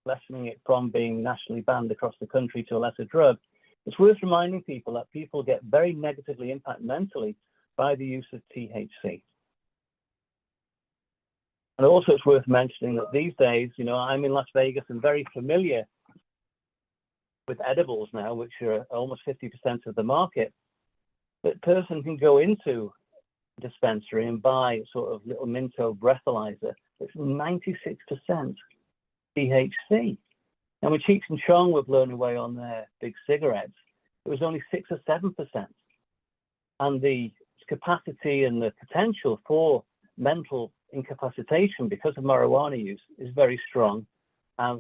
lessening it from being nationally banned across the country to a lesser drug. It's worth reminding people that people get very negatively impacted mentally by the use of THC. And also it's worth mentioning that these days, I'm in Las Vegas and very familiar with edibles now, which are almost 50% of the market. That person can go into a dispensary and buy sort of little Minto breathalyzer that's 96% THC. And when Cheech and Chong were blown away on their big cigarettes, it was only 6 or 7%. And the capacity and the potential for mental incapacitation because of marijuana use is very strong as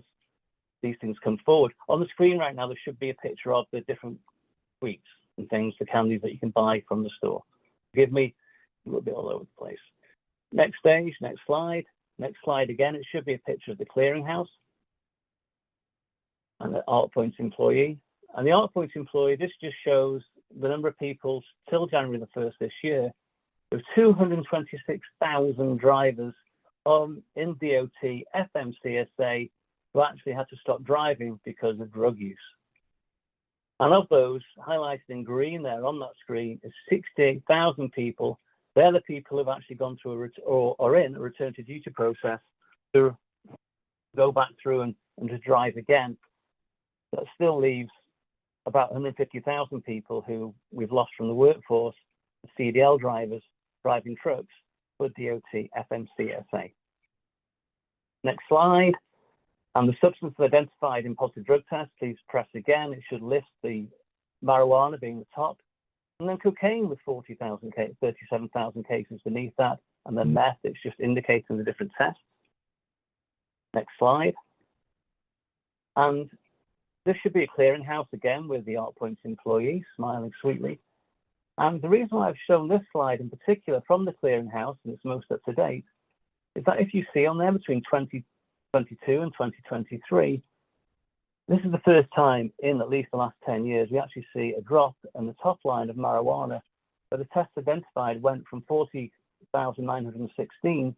these things come forward. On the screen right now, there should be a picture of the different sweets and things, the candies that you can buy from the store. Forgive me, a little bit all over the place. Next stage, next slide. Next slide again, it should be a picture of the clearinghouse and the ARCpoint employee. And the ARCpoint employee, this just shows the number of people till January the 1st this year. There's 226,000 drivers in DOT, FMCSA, who actually had to stop driving because of drug use. And of those, highlighted in green there on that screen, is 68,000 people. They're the people who've actually gone through or are in a return to duty process to go back through and to drive again. That still leaves about 150,000 people who we've lost from the workforce, the CDL drivers driving trucks for DOT FMCSA. Next slide. And the substance identified in positive drug tests, please press again. It should list the marijuana being the top, and then cocaine with 37,000 cases beneath that, and then meth, it's just indicating the different tests. Next slide. And this should be a clearinghouse again with the ARCpoint employee smiling sweetly. And the reason why I've shown this slide in particular from the clearinghouse, and it's most up to date, is that if you see on there between 2022 and 2023, this is the first time in at least the last 10 years we actually see a drop in the top line of marijuana, where the tests identified went from 40,916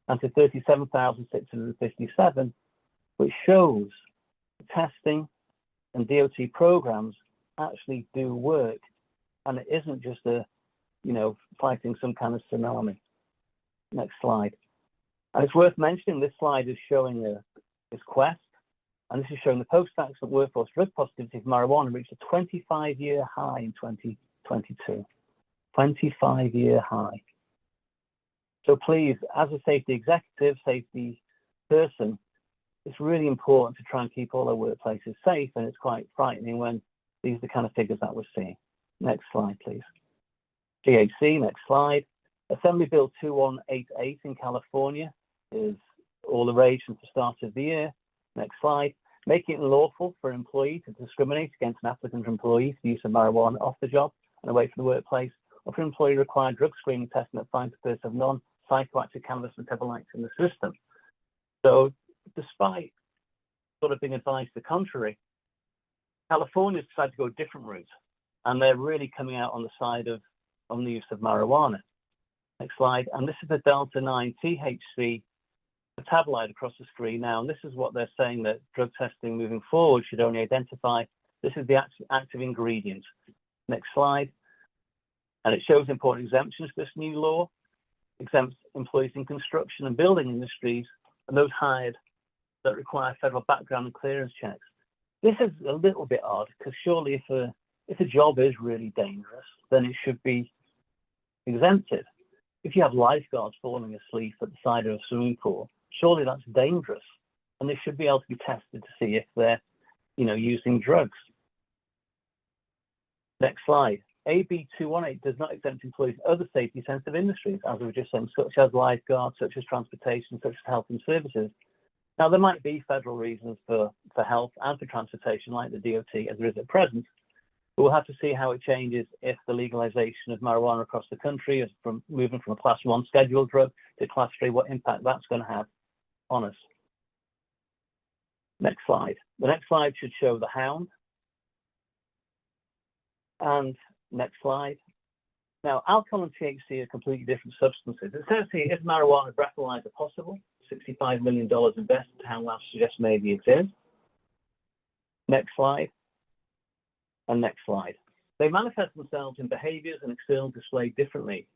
and to 37,657, which shows testing and DOT programs actually do work, and it isn't just a, fighting some kind of tsunami. Next slide. And it's worth mentioning this slide is showing this quest, and this is showing the post-accident workforce drug positivity of marijuana reached a 25-year high in 2022. 25-year high. So please, as a safety executive, safety person, it's really important to try and keep all our workplaces safe, and it's quite frightening when these are the kind of figures that we're seeing. Next slide, please. GHC, next slide. Assembly Bill 2188 in California is all the rage since the start of the year. Next slide. Making it unlawful for an employee to discriminate against an applicant or employee for the use of marijuana off the job and away from the workplace, or for an employee to require drug screening testing that finds the person of non-psychoactive cannabis metabolites in the system. So despite sort of being advised the contrary, California's decided to go a different route, and they're really coming out on the side of on the use of marijuana. Next slide. And this is the Delta 9 THC metabolite across the screen now, and this is what they're saying that drug testing moving forward should only identify. This is the active ingredient. Next slide. And it shows important exemptions to this new law. Exempts employees in construction and building industries and those hired that require federal background and clearance checks. This is a little bit odd, because surely if a job is really dangerous, then it should be exempted. If you have lifeguards falling asleep at the side of a swimming pool, surely that's dangerous, and they should be able to be tested to see if they're, using drugs. Next slide. AB 218 does not exempt employees in other safety-sensitive industries, as we were just saying, such as lifeguards, such as transportation, such as health and services. Now, there might be federal reasons for health and for transportation, like the DOT, as there is at present, but we'll have to see how it changes if the legalization of marijuana across the country is moving from a class 1 scheduled drug to class 3, what impact that's going to have on us. Next slide. The next slide should show the hound. And next slide. Now, alcohol and THC are completely different substances. It says here, is marijuana breathalyzer possible? $65 million invested. Hound Labs suggests maybe it is. Next slide. And next slide. They manifest themselves in behaviors and external display differently.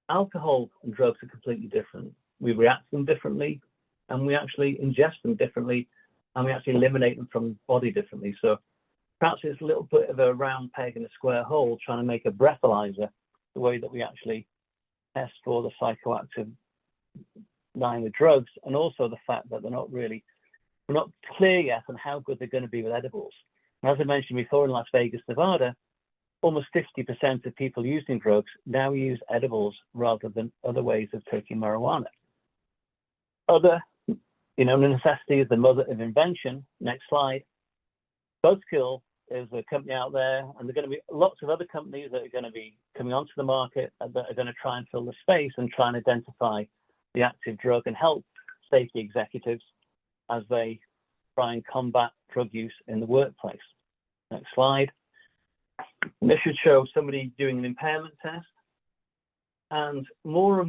Alcohol and drugs are completely different. We react to them differently, and we actually ingest them differently, and we actually eliminate them from the body differently. So perhaps it's a little bit of a round peg in a square hole trying to make a breathalyzer the way that we actually test for the psychoactive line of drugs, and also the fact that we're not clear yet on how good they're going to be with edibles. And as I mentioned before, in Las Vegas, Nevada, almost 50% of people using drugs now use edibles rather than other ways of taking marijuana. Necessity is the mother of invention. Next slide. Buzzkill is a company out there, and there are going to be lots of other companies that are going to be coming onto the market that are going to try and fill the space and try and identify the active drug and help safety executives as they try and combat drug use in the workplace. Next slide. And this should show somebody doing an impairment test. And more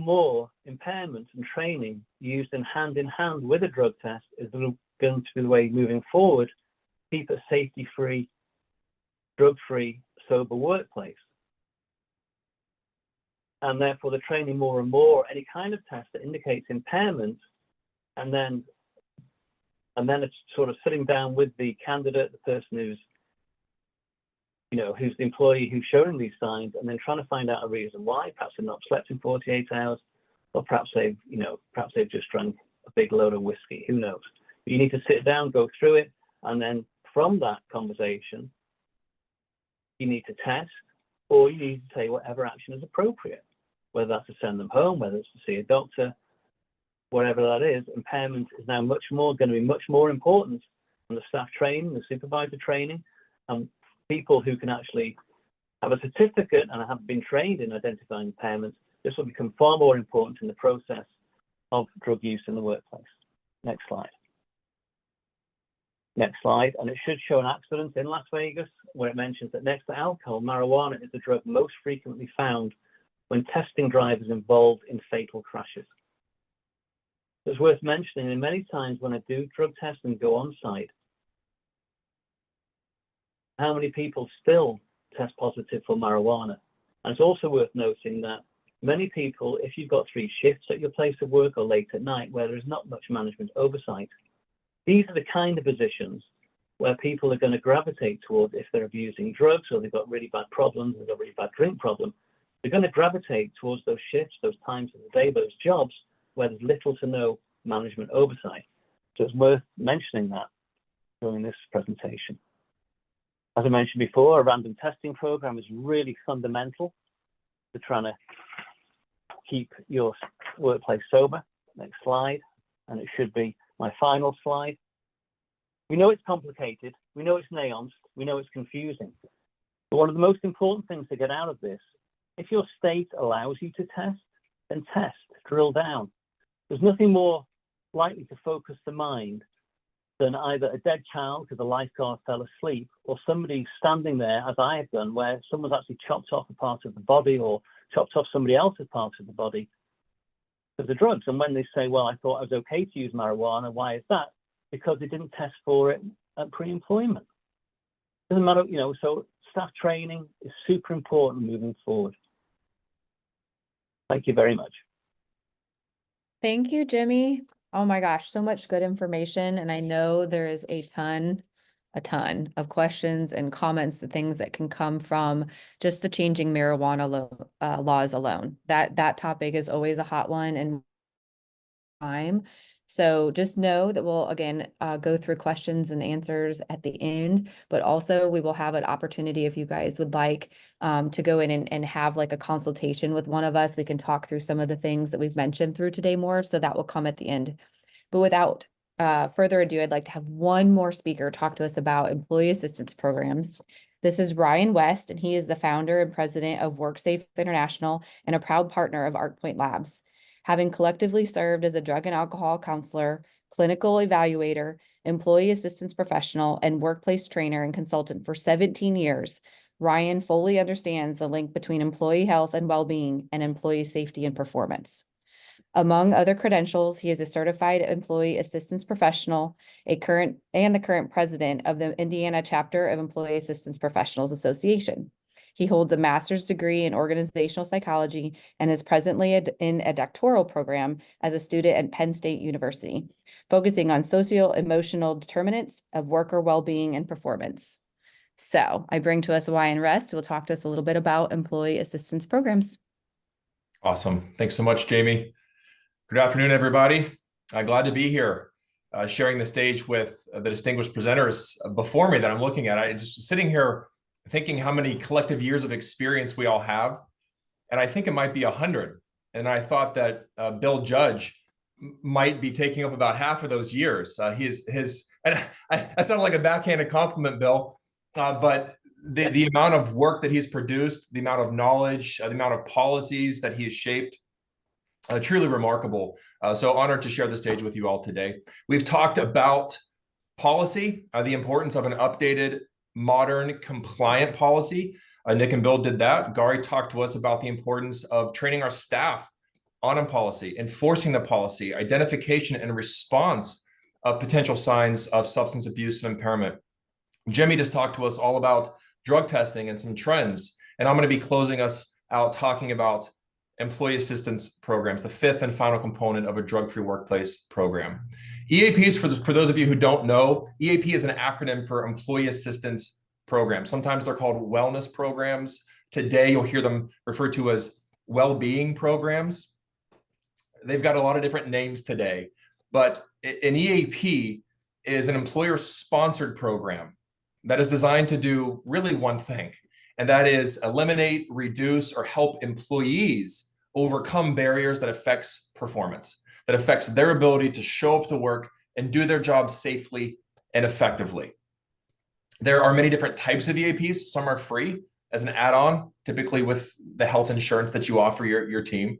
impairment and training used in hand with a drug test is going to be the way moving forward, keep a safety-free, drug-free, sober workplace. And therefore, the training more and more, any kind of test that indicates impairment, and then it's sort of sitting down with the candidate, the person who's the employee who's showing these signs, and then trying to find out a reason why. Perhaps they've not slept in 48 hours, or perhaps they've just drank a big load of whiskey. Who knows? But you need to sit down, go through it, and then from that conversation, you need to test, or you need to take whatever action is appropriate, whether that's to send them home, whether it's to see a doctor, whatever that is. Impairment is now going to be much more important than the staff training, the supervisor training, and people who can actually have a certificate and have been trained in identifying impairments. This will become far more important in the process of drug use in the workplace. Next slide. Next slide, and it should show an accident in Las Vegas where it mentions that next to alcohol, marijuana is the drug most frequently found when testing drivers involved in fatal crashes. It's worth mentioning that many times when I do drug tests and go on site, how many people still test positive for marijuana. And it's also worth noting that many people, if you've got 3 shifts at your place of work or late at night where there's not much management oversight, these are the kind of positions where people are going to gravitate towards if they're abusing drugs or they've got really bad problems, they've got a really bad drink problem. They're going to gravitate towards those shifts, those times of the day, those jobs where there's little to no management oversight. So it's worth mentioning that during this presentation. As I mentioned before, a random testing program is really fundamental to trying to keep your workplace sober. Next slide, and it should be my final slide. We know it's complicated, we know it's nuanced, we know it's confusing. But one of the most important things to get out of this, if your state allows you to test, then test, drill down. There's nothing more likely to focus the mind than either a dead child because the lifeguard fell asleep, or somebody standing there, as I have done, where someone's actually chopped off a part of the body or chopped off somebody else's part of the body of the drugs. And when they say, well, I thought I was okay to use marijuana, why is that? Because they didn't test for it at pre-employment. Doesn't matter, you know, so staff training is super important moving forward. Thank you very much. Thank you, Jimmy. Oh my gosh, so much good information. And I know there is a ton of questions and comments, the things that can come from just the changing marijuana laws alone. That topic is always a hot one and time. So just know that we'll again go through questions and answers at the end, but also we will have an opportunity if you guys would like to go in and have like a consultation with one of us. We can talk through some of the things that we've mentioned through today more. So that will come at the end. But without further ado, I'd like to have one more speaker talk to us about employee assistance programs. This is Ryan West, and he is the founder and president of WorkSafe International and a proud partner of ARCpoint Labs. Having collectively served as a drug and alcohol counselor, clinical evaluator, employee assistance professional, and workplace trainer and consultant for 17 years, Ryan fully understands the link between employee health and well-being and employee safety and performance. Among other credentials, he is a certified employee assistance professional, the current president of the Indiana chapter of Employee Assistance Professionals Association. He holds a master's degree in organizational psychology and is presently in a doctoral program as a student at Penn State University, focusing on socio-emotional determinants of worker well-being and performance. So I bring to us Ryan West, who will talk to us a little bit about employee assistance programs. Awesome. Thanks so much, Jamie. Good afternoon, everybody. Glad to be here, sharing the stage with the distinguished presenters before me that I'm looking at. I just sitting here thinking how many collective years of experience we all have. And I think it might be 100. And I thought that Bill Judge might be taking up about half of those years. And I sound like a backhanded compliment, Bill, but the amount of work that he's produced, the amount of knowledge, the amount of policies that he has shaped, truly remarkable. So honored to share the stage with you all today. We've talked about policy, the importance of an updated, modern, compliant policy. Nick and Bill did that. Gary talked to us about the importance of training our staff on a policy, enforcing the policy, identification and response of potential signs of substance abuse and impairment. Jimmy just talked to us all about drug testing and some trends. And I'm going to be closing us out talking about employee assistance programs, the fifth and final component of a drug-free workplace program. EAPs, for those of you who don't know, EAP is an acronym for Employee Assistance Program. Sometimes they're called wellness programs. Today, you'll hear them referred to as well-being programs. They've got a lot of different names today, but an EAP is an employer-sponsored program that is designed to do really one thing, and that is eliminate, reduce, or help employees overcome barriers that affects performance, that affects their ability to show up to work and do their job safely and effectively. There are many different types of EAPs. Some are free as an add-on, typically with the health insurance that you offer your team.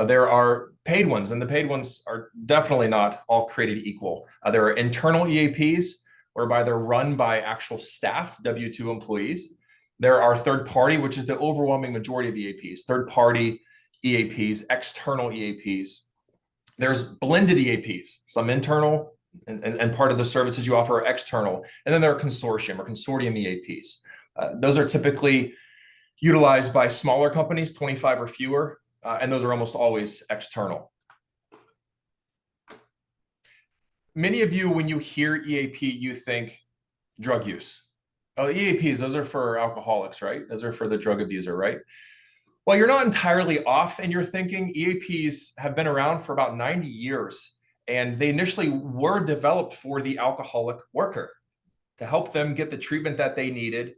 There are paid ones, and the paid ones are definitely not all created equal. There are internal EAPs, whereby they're run by actual staff, W-2 employees. There are third-party, which is the overwhelming majority of EAPs, third-party EAPs, external EAPs. There's blended EAPs, some internal, and part of the services you offer are external. And then there are consortium or consortium EAPs. Those are typically utilized by smaller companies, 25 or fewer, and those are almost always external. Many of you, when you hear EAP, you think drug use. Oh, EAPs, those are for alcoholics, right? Those are for the drug abuser, right? Well, you're not entirely off in your thinking. EAPs have been around for about 90 years, and they initially were developed for the alcoholic worker to help them get the treatment that they needed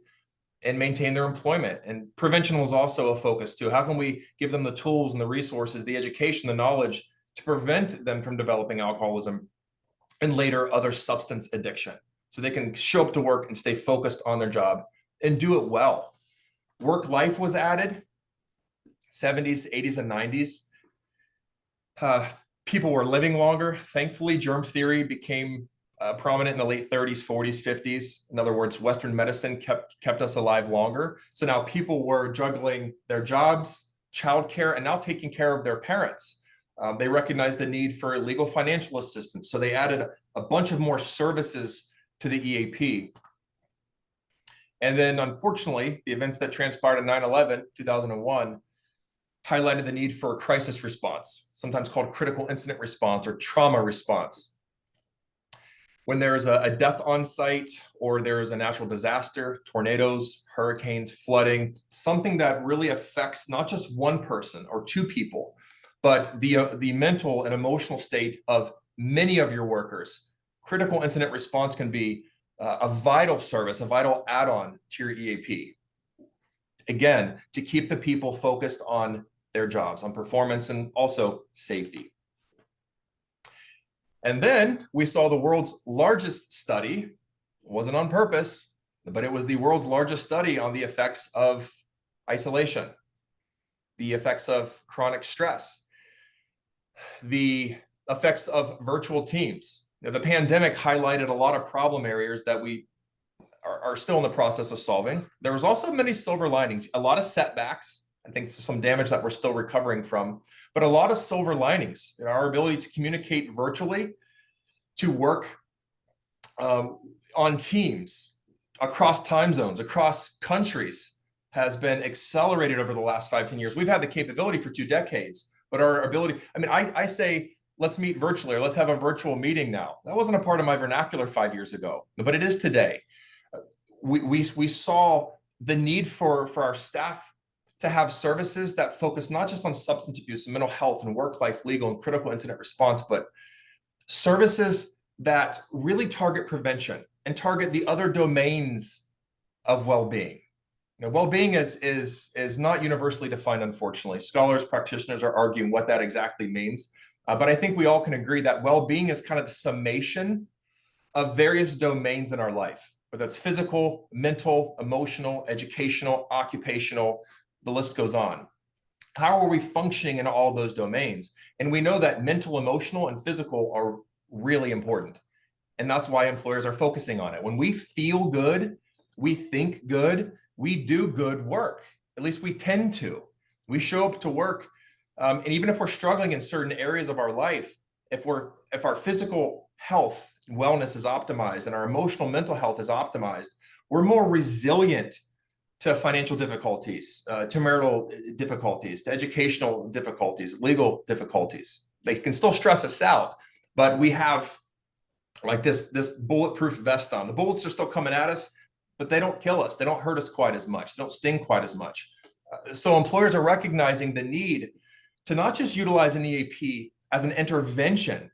and maintain their employment. And prevention was also a focus too. How can we give them the tools and the resources, the education, the knowledge to prevent them from developing alcoholism and later other substance addiction, so they can show up to work and stay focused on their job and do it well. Work life was added, 70s, 80s, and 90s. People were living longer. Thankfully, germ theory became prominent in the late 30s, 40s, 50s. In other words, Western medicine kept us alive longer. So now people were juggling their jobs, childcare, and now taking care of their parents. They recognized the need for legal financial assistance. So they added a bunch of more services to the EAP. And then unfortunately, the events that transpired in 9/11, 2001, highlighted the need for crisis response, sometimes called critical incident response or trauma response. When there is a death on site or there is a natural disaster, tornadoes, hurricanes, flooding, something that really affects not just one person or two people, but the mental and emotional state of many of your workers, critical incident response can be a vital service, a vital add-on to your EAP. Again, to keep the people focused on their jobs, on performance, and also safety. And then we saw the world's largest study. It wasn't on purpose, but it was the world's largest study on the effects of isolation, the effects of chronic stress, the effects of virtual teams. You know, the pandemic highlighted a lot of problem areas that we are still in the process of solving. There was also many silver linings, a lot of setbacks. I think some damage that we're still recovering from, but a lot of silver linings. Our ability to communicate virtually, to work on teams across time zones, across countries, has been accelerated over the last 5-10 years. We've had the capability for 2 decades, but our ability, I mean, I say, let's meet virtually, or let's have a virtual meeting now. That wasn't a part of my vernacular 5 years ago, but it is today. We saw the need for our staff to have services that focus not just on substance abuse and mental health and work-life, legal, and critical incident response, but services that really target prevention and target the other domains of well-being. You know, well-being is not universally defined, unfortunately. Scholars, practitioners are arguing what that exactly means. But I think we all can agree that well-being is kind of the summation of various domains in our life, whether it's physical, mental, emotional, educational, occupational, the list goes on. How are we functioning in all those domains? And we know that mental, emotional, and physical are really important. And that's why employers are focusing on it. When we feel good, we think good, we do good work. At least we tend to. We show up to work, and even if we're struggling in certain areas of our life, if our physical health, wellness is optimized and our emotional, mental health is optimized, we're more resilient to financial difficulties, to marital difficulties, to educational difficulties, legal difficulties. They can still stress us out, but we have like this bulletproof vest on. The bullets are still coming at us, but they don't kill us. They don't hurt us quite as much. They don't sting quite as much. So employers are recognizing the need to not just utilize an EAP as an intervention.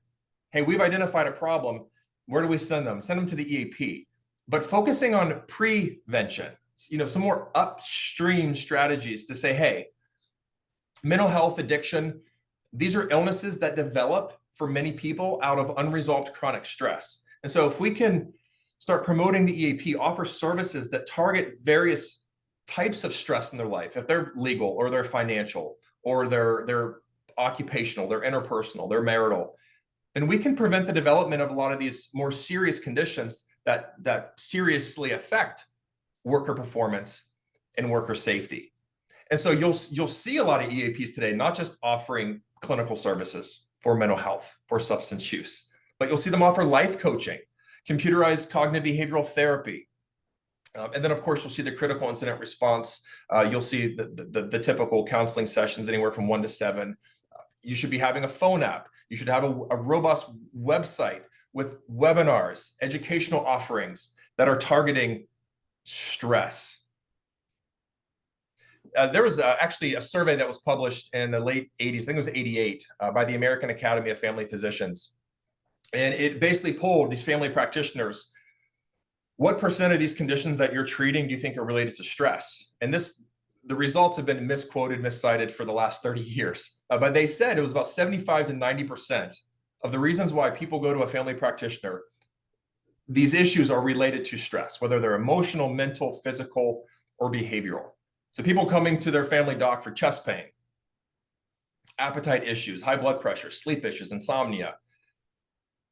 Hey, we've identified a problem. Where do we send them? Send them to the EAP, but focusing on prevention. some more upstream strategies to say, hey, mental health, addiction, these are illnesses that develop for many people out of unresolved chronic stress. And so if we can start promoting the EAP, offer services that target various types of stress in their life, if they're legal or they're financial or they're occupational, they're interpersonal, they're marital, then we can prevent the development of a lot of these more serious conditions that seriously affect worker performance and worker safety. And so you'll see a lot of EAPs today, not just offering clinical services for mental health, for substance use, but you'll see them offer life coaching, computerized cognitive behavioral therapy. And then, of course, you'll see the critical incident response. You'll see the typical counseling sessions anywhere from 1 to 7. You should be having a phone app. You should have a robust website with webinars, educational offerings that are targeting stress. There was actually a survey that was published in the late 80s, I think it was 88, by the American Academy of Family Physicians. And it basically polled these family practitioners, what percent of these conditions that you're treating do you think are related to stress? And the results have been misquoted, miscited for the last 30 years. But they said it was about 75 to 90% of the reasons why people go to a family practitioner, these issues are related to stress, whether they're emotional, mental, physical, or behavioral. So people coming to their family doc for chest pain, appetite issues, high blood pressure, sleep issues, insomnia,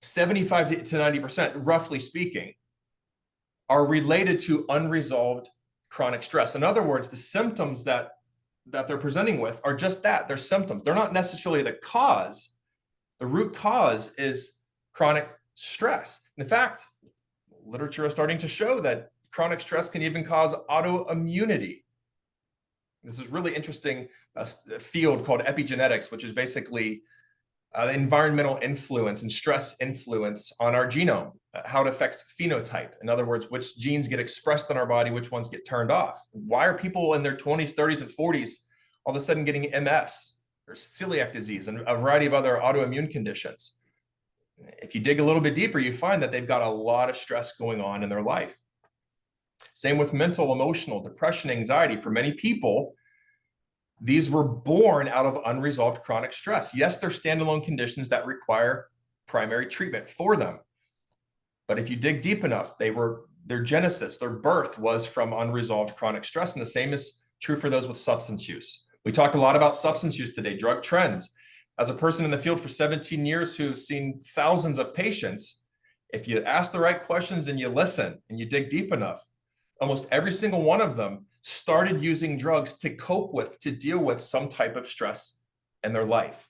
75 to 90%, roughly speaking, are related to unresolved chronic stress. In other words, the symptoms that they're presenting with are just that, they're symptoms. They're not necessarily the cause. The root cause is chronic stress. In fact, literature is starting to show that chronic stress can even cause autoimmunity. This is really interesting field called epigenetics, which is basically environmental influence and stress influence on our genome, how it affects phenotype. In other words, which genes get expressed in our body, which ones get turned off. Why are people in their 20s, 30s, and 40s all of a sudden getting MS or celiac disease and a variety of other autoimmune conditions? If you dig a little bit deeper, you find that they've got a lot of stress going on in their life. Same with mental, emotional, depression, anxiety. For many people, these were born out of unresolved chronic stress. Yes, they're standalone conditions that require primary treatment for them. But if you dig deep enough, their genesis, their birth was from unresolved chronic stress. And the same is true for those with substance use. We talked a lot about substance use today, drug trends. As a person in the field for 17 years who's seen thousands of patients, if you ask the right questions and you listen and you dig deep enough, almost every single one of them started using drugs to cope with, to deal with some type of stress in their life.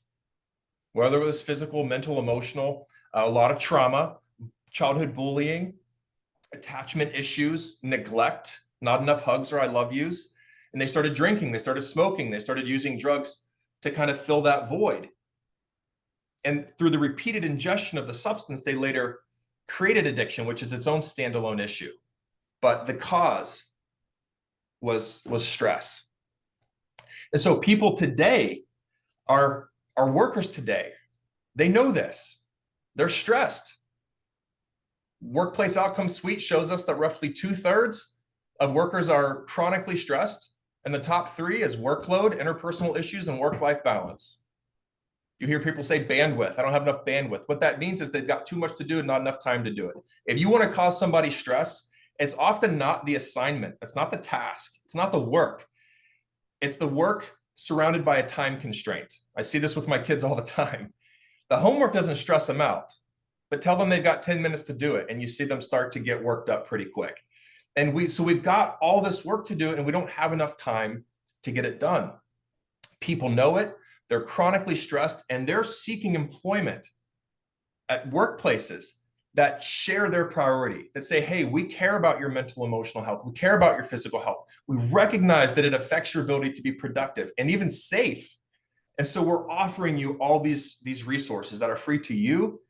Whether it was physical, mental, emotional, a lot of trauma, childhood bullying, attachment issues, neglect, not enough hugs or I love yous. And they started drinking, they started smoking, they started using drugs to kind of fill that void. And through the repeated ingestion of the substance, they later created addiction, which is its own standalone issue. But the cause was stress. And so people today are workers today. They know this. They're stressed. Workplace Outcome Suite shows us that roughly 2/3 of workers are chronically stressed. And the top 3 is workload, interpersonal issues, and work-life balance. You hear people say bandwidth. I don't have enough bandwidth. What that means is they've got too much to do and not enough time to do it. If you want to cause somebody stress, it's often not the assignment. It's not the task. It's not the work. It's the work surrounded by a time constraint. I see this with my kids all the time. The homework doesn't stress them out, but tell them they've got 10 minutes to do it, and you see them start to get worked up pretty quick. And we've got all this work to do, and we don't have enough time to get it done. People know it. They're chronically stressed, and they're seeking employment at workplaces that share their priority, that say, hey, we care about your mental, emotional health. We care about your physical health. We recognize that it affects your ability to be productive and even safe. And so we're offering you all these resources that are free to you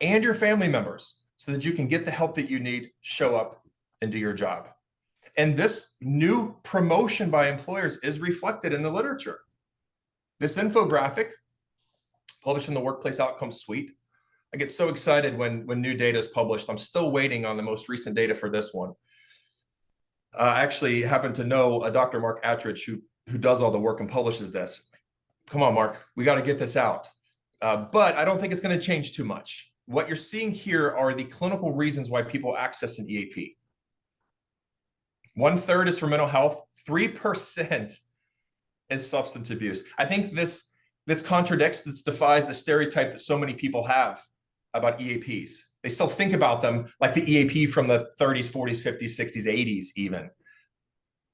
and your family members so that you can get the help that you need, show up, and do your job. And this new promotion by employers is reflected in the literature. This infographic, published in the Workplace Outcomes Suite, I get so excited when new data is published. I'm still waiting on the most recent data for this one. I actually happen to know a Dr. Mark Attridge who does all the work and publishes this. Come on, Mark, we got to get this out. But I don't think it's going to change too much. What you're seeing here are the clinical reasons why people access an EAP. 1/3 is for mental health, 3% is substance abuse. I think this contradicts, this defies the stereotype that so many people have about EAPs. They still think about them like the EAP from the 30s, 40s, 50s, 60s, 80s even.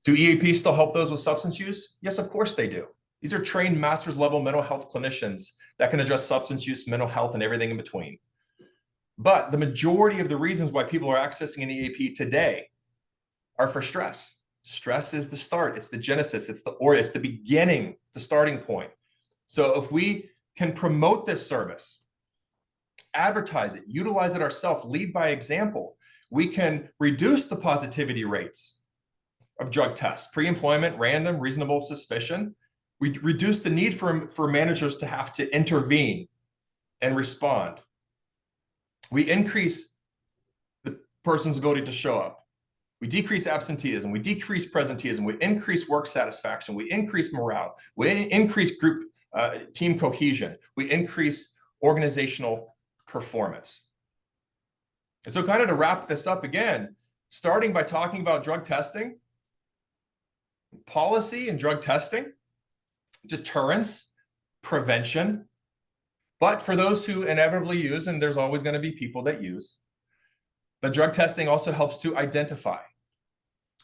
Do EAPs still help those with substance use? Yes, of course they do. These are trained master's level mental health clinicians that can address substance use, mental health, and everything in between. But the majority of the reasons why people are accessing an EAP today are for stress. Stress is the start. It's the genesis. It's the beginning, the starting point. So if we can promote this service, advertise it, utilize it ourselves, lead by example, we can reduce the positivity rates of drug tests, pre-employment, random, reasonable suspicion. We reduce the need for managers to have to intervene and respond. We increase the person's ability to show up. We decrease absenteeism, we decrease presenteeism, we increase work satisfaction, we increase morale, we increase group team cohesion, we increase organizational performance. And so kind of to wrap this up again, starting by talking about drug testing, policy and drug testing, deterrence, prevention, but for those who inevitably use, and there's always going to be people that use, but drug testing also helps to identify.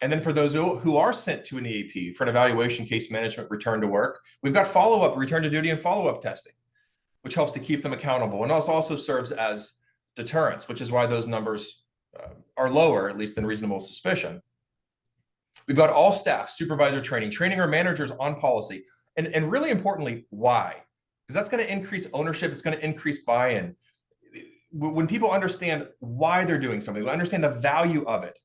And then for those who are sent to an EAP for an evaluation, case management, return to work, we've got follow-up, return to duty, and follow-up testing, which helps to keep them accountable. And also serves as deterrence, which is why those numbers are lower, at least than reasonable suspicion. We've got all staff, supervisor training our managers on policy. And really importantly, why? Because that's going to increase ownership. It's going to increase buy-in. When people understand why they're doing something, understand the value of it,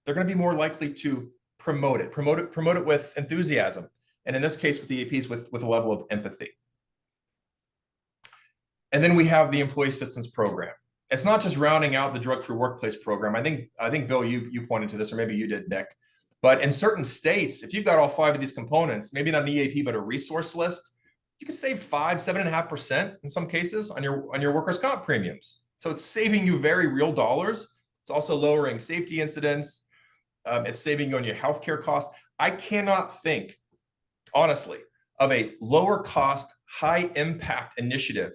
they're going to be more likely to promote it with enthusiasm. And in this case, with the EAPs, with a level of empathy. And then we have the employee assistance program. It's not just rounding out the drug-free workplace program. I think Bill, you pointed to this, or maybe you did, Nick. But in certain states, if you've got all 5 of these components, maybe not an EAP, but a resource list, you can save 7.5% in some cases on your workers' comp premiums. So it's saving you very real dollars. It's also lowering safety incidents. It's saving you on your healthcare costs. I cannot think, honestly, of a lower cost, high impact initiative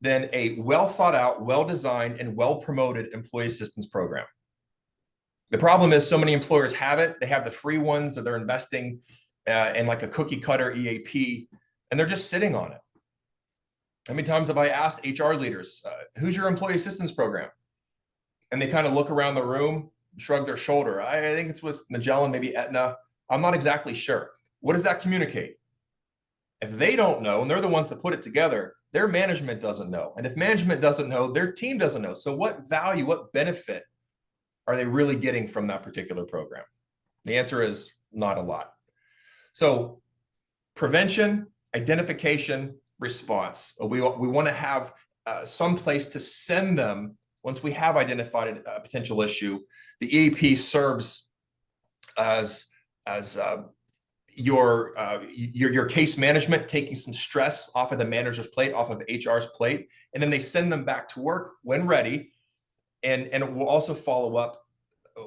than a well thought out, well designed, and well promoted employee assistance program. The problem is so many employers have it. They have the free ones, or they're investing in like a cookie cutter EAP, and they're just sitting on it. How many times have I asked HR leaders, who's your employee assistance program? And they kind of look around the room, shrug their shoulder. I think it's with Magellan, maybe Aetna. I'm not exactly sure. What does that communicate? If they don't know, and they're the ones that put it together, their management doesn't know. And if management doesn't know, their team doesn't know. So what value, what benefit are they really getting from that particular program? The answer is not a lot. So prevention, identification, response. We want to have some place to send them once we have identified a potential issue. The EAP serves as your case management, taking some stress off of the manager's plate, off of HR's plate, and then they send them back to work when ready. And it will also follow up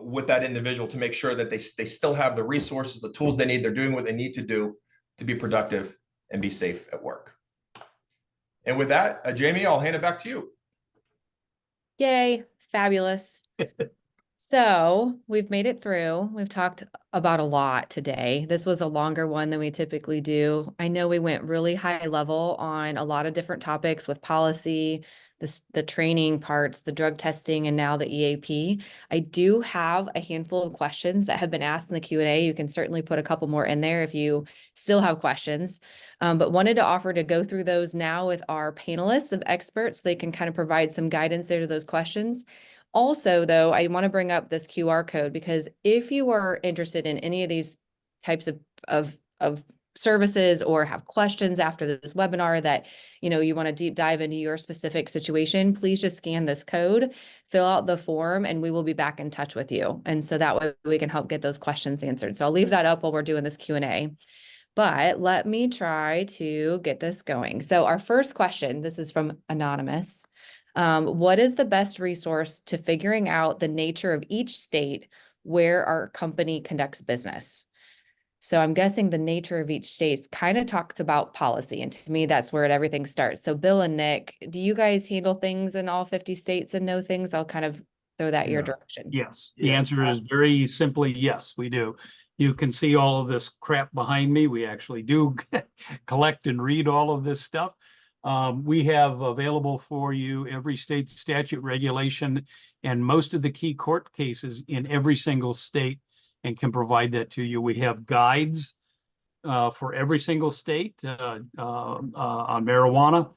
with that individual to make sure that they still have the resources, the tools they need, they're doing what they need to do to be productive and be safe at work. And with that, Jamie, I'll hand it back to you. Yay, fabulous. So we've made it through. We've talked about a lot today. This was a longer one than we typically do. I know we went really high level on a lot of different topics with policy, the training parts, the drug testing, and now the EAP. I do have a handful of questions that have been asked in the Q&A. You can certainly put a couple more in there if you still have questions, but wanted to offer to go through those now with our panelists of experts so they can kind of provide some guidance there to those questions. Also, though, I want to bring up this QR code because if you are interested in any of these types of services or have questions after this webinar that, you want to deep dive into your specific situation, please just scan this code, fill out the form, and we will be back in touch with you. And so that way we can help get those questions answered. So I'll leave that up while we're doing this Q&A. But let me try to get this going. So our first question, this is from Anonymous. What is the best resource to figuring out the nature of each state where our company conducts business? So I'm guessing the nature of each state kind of talks about policy. And to me, that's where everything starts. So Bill and Nick, do you guys handle things in all 50 states and know things? I'll kind of throw that your direction. Yes, the Yeah. answer is very simply yes, we do. You can see all of this crap behind me. We actually do collect and read all of this stuff. We have available for you every state statute, regulation, and most of the key court cases in every single state, and can provide that to you. We have guides for every single state on marijuana.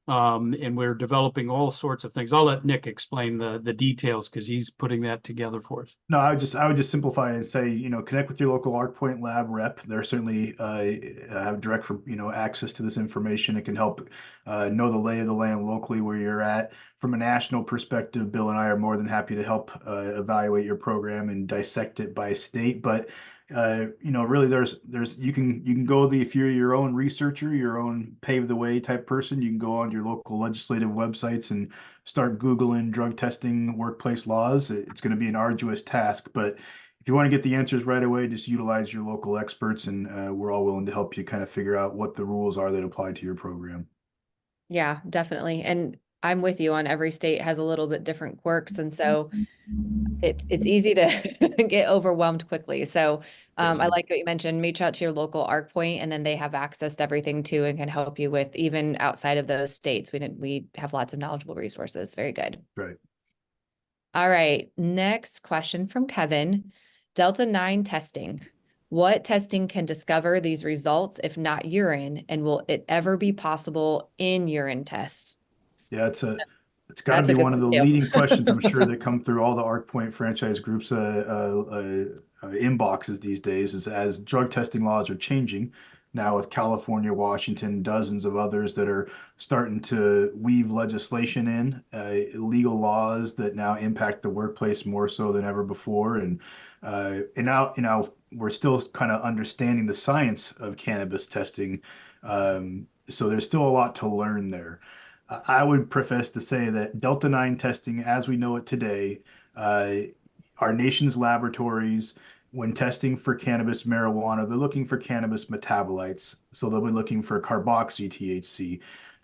And we're developing all sorts of things. I'll let Nick explain the details because he's putting that together for us. No, I would just simplify and say, connect with your local ARCpoint Lab rep. They're certainly have direct access to this information. It can help know the lay of the land locally where you're at. From a national perspective, Bill and I are more than happy to help evaluate your program and dissect it by state. But really there's you can go if you're your own researcher, your own pave the way type person, you can go on your local legislative websites and start Googling drug testing workplace laws. It's going to be an arduous task, but if you want to get the answers right away, just utilize your local experts, and we're all willing to help you kind of figure out what the rules are that apply to your program. Yeah, definitely. And I'm with you on every state has a little bit different quirks. And so it's easy to get overwhelmed quickly. So I like what you mentioned, reach out to your local ARCpoint, and then they have access to everything too, and can help you with even outside of those states. We have lots of knowledgeable resources. Very good. Right. All right. Next question from Kevin. Delta 9 testing. What testing can discover these results if not urine? And will it ever be possible in urine tests? Yeah, it's got to be one of the leading questions, I'm sure, that come through all the ARCpoint franchise groups inboxes these days, is as drug testing laws are changing now with California, Washington, dozens of others that are starting to weave legislation in, legal laws that now impact the workplace more so than ever before. And now we're still kind of understanding the science of cannabis testing. So there's still a lot to learn there. I would preface to say that Delta 9 testing, as we know it today, our nation's laboratories, when testing for cannabis marijuana, they're looking for cannabis metabolites. So they'll be looking for carboxy THC.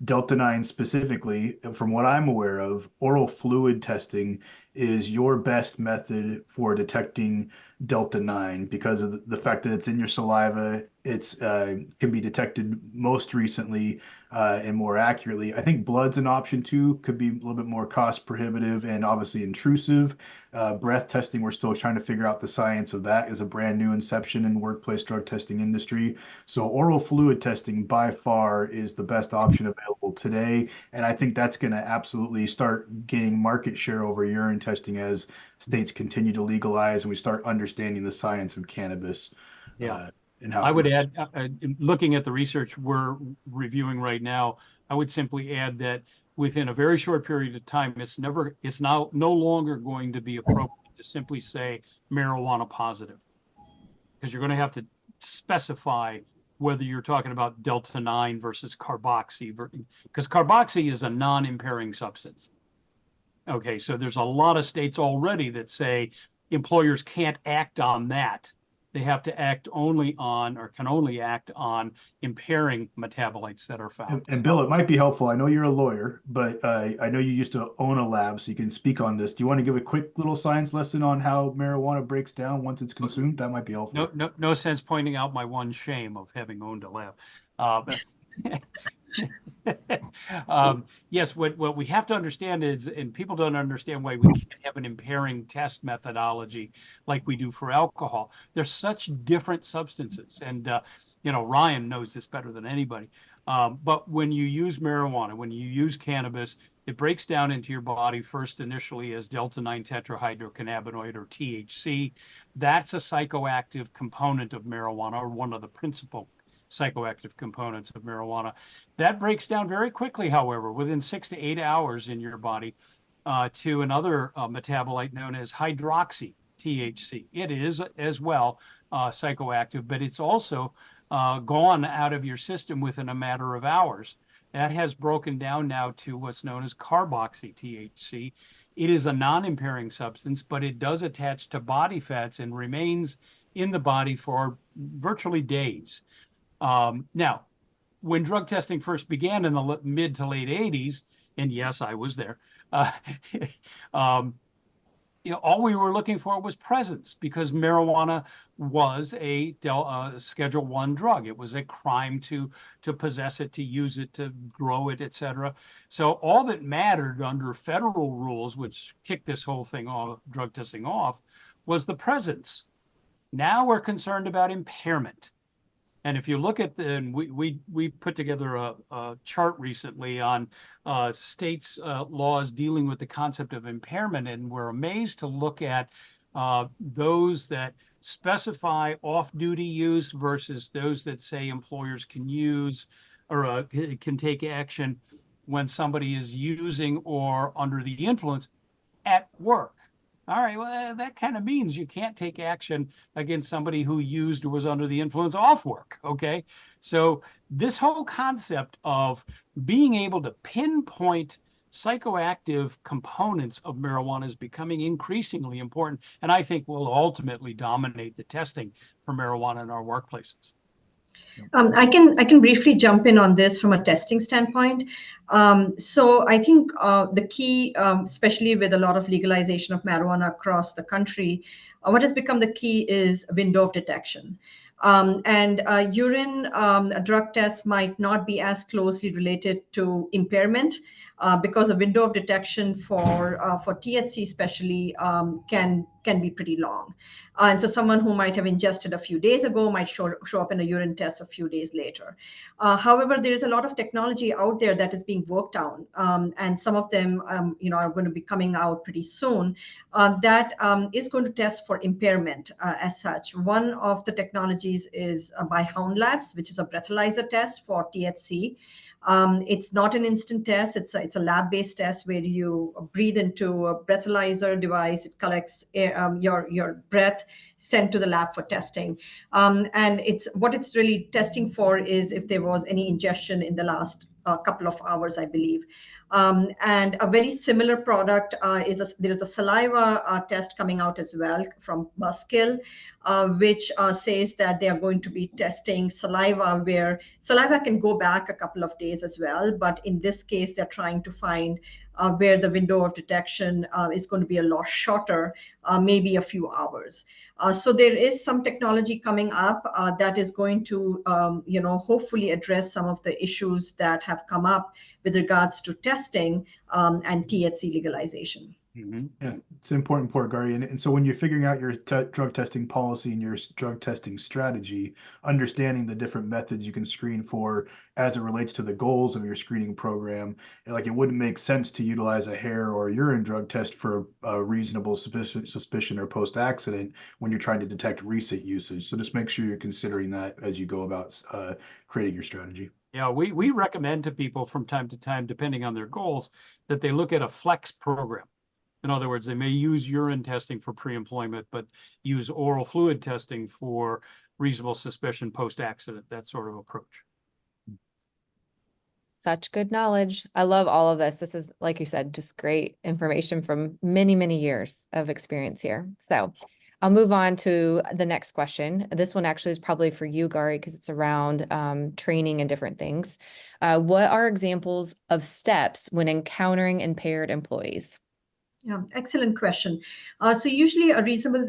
Delta 9 specifically, from what I'm aware of, oral fluid testing is your best method for detecting Delta 9 because of the fact that it's in your saliva. It's can be detected most recently and more accurately. I think blood's an option too, could be a little bit more cost prohibitive and obviously intrusive. Breath testing, we're still trying to figure out the science of that, is a brand new inception in workplace drug testing industry. So oral fluid testing by far is the best option available today. And I think that's going to absolutely start gaining market share over urine testing as states continue to legalize and we start understanding the science of cannabis. Yeah. And how I would add, looking at the research we're reviewing right now, I would simply add that within a very short period of time, it's now no longer going to be appropriate to simply say marijuana positive, because you're going to have to specify whether you're talking about Delta 9 versus carboxy, because carboxy is a non-impairing substance. Okay, so there's a lot of states already that say employers can't act on that. They have to act only on, or can only act on, impairing metabolites that are found. And Bill, it might be helpful. I know you're a lawyer, but I know you used to own a lab, so you can speak on this. Do you want to give a quick little science lesson on how marijuana breaks down once it's consumed? That might be helpful. No sense pointing out my one shame of having owned a lab. Yes, what we have to understand is, and people don't understand why we can't have an impairing test methodology like we do for alcohol. They're such different substances, and Ryan knows this better than anybody. But when you use marijuana, when you use cannabis, it breaks down into your body first initially as Delta 9 tetrahydrocannabinoid, or THC. That's a psychoactive component of marijuana, or one of the principal psychoactive components of marijuana. That breaks down very quickly, however, within 6 to 8 hours in your body to another metabolite known as hydroxy THC. It is as well psychoactive, but it's also gone out of your system within a matter of hours. That has broken down now to what's known as carboxy THC. It is a non-impairing substance, but it does attach to body fats and remains in the body for virtually days. Now, when drug testing first began in the mid to late 80s, and yes, I was there, all we were looking for was presence, because marijuana was a Schedule I drug. It was a crime to possess it, to use it, to grow it, etc. So all that mattered under federal rules, which kicked this whole thing off, drug testing off, was the presence. Now we're concerned about impairment. And if you look at we put together a chart recently on states' laws dealing with the concept of impairment, and we're amazed to look at those that specify off-duty use versus those that say employers can use or can take action when somebody is using or under the influence at work. All right, well, that kind of means you can't take action against somebody who used or was under the influence off work, okay? So this whole concept of being able to pinpoint psychoactive components of marijuana is becoming increasingly important, and I think will ultimately dominate the testing for marijuana in our workplaces. I can briefly jump in on this from a testing standpoint. So I think the key, especially with a lot of legalization of marijuana across the country, what has become the key is window of detection. And urine drug tests might not be as closely related to impairment because the window of detection for THC especially can be pretty long. And so someone who might have ingested a few days ago might show up in a urine test a few days later. However, there is a lot of technology out there that is being worked on, and some of them are going to be coming out pretty soon that is going to test for impairment as such. One of the technologies is by Hound Labs, which is a breathalyzer test for THC. It's not an instant test. It's a lab-based test where you breathe into a breathalyzer device. It collects your breath, sent to the lab for testing. And what it's really testing for is if there was any ingestion in the last couple of hours, I believe. And a very similar product there is a saliva test coming out as well from Buskill, which says that they are going to be testing saliva, where saliva can go back a couple of days as well. But in this case, they're trying to find where the window of detection is going to be a lot shorter, maybe a few hours. So there is some technology coming up that is going to, hopefully address some of the issues that have come up with regards to testing and THC legalization. Mm-hmm. Yeah, it's an important part, Gary. And so when you're figuring out your drug testing policy and your drug testing strategy, understanding the different methods you can screen for as it relates to the goals of your screening program, like it wouldn't make sense to utilize a hair or urine drug test for a reasonable suspicion or post-accident when you're trying to detect recent usage. So just make sure you're considering that as you go about creating your strategy. Yeah, we recommend to people from time to time, depending on their goals, that they look at a flex program. In other words, they may use urine testing for pre-employment, but use oral fluid testing for reasonable suspicion post-accident, that sort of approach. Such good knowledge. I love all of this. This is, like you said, just great information from many, many years of experience here. So I'll move on to the next question. This one actually is probably for you, Gary, because it's around training and different things. What are examples of steps when encountering impaired employees? Yeah, excellent question. So usually a reasonable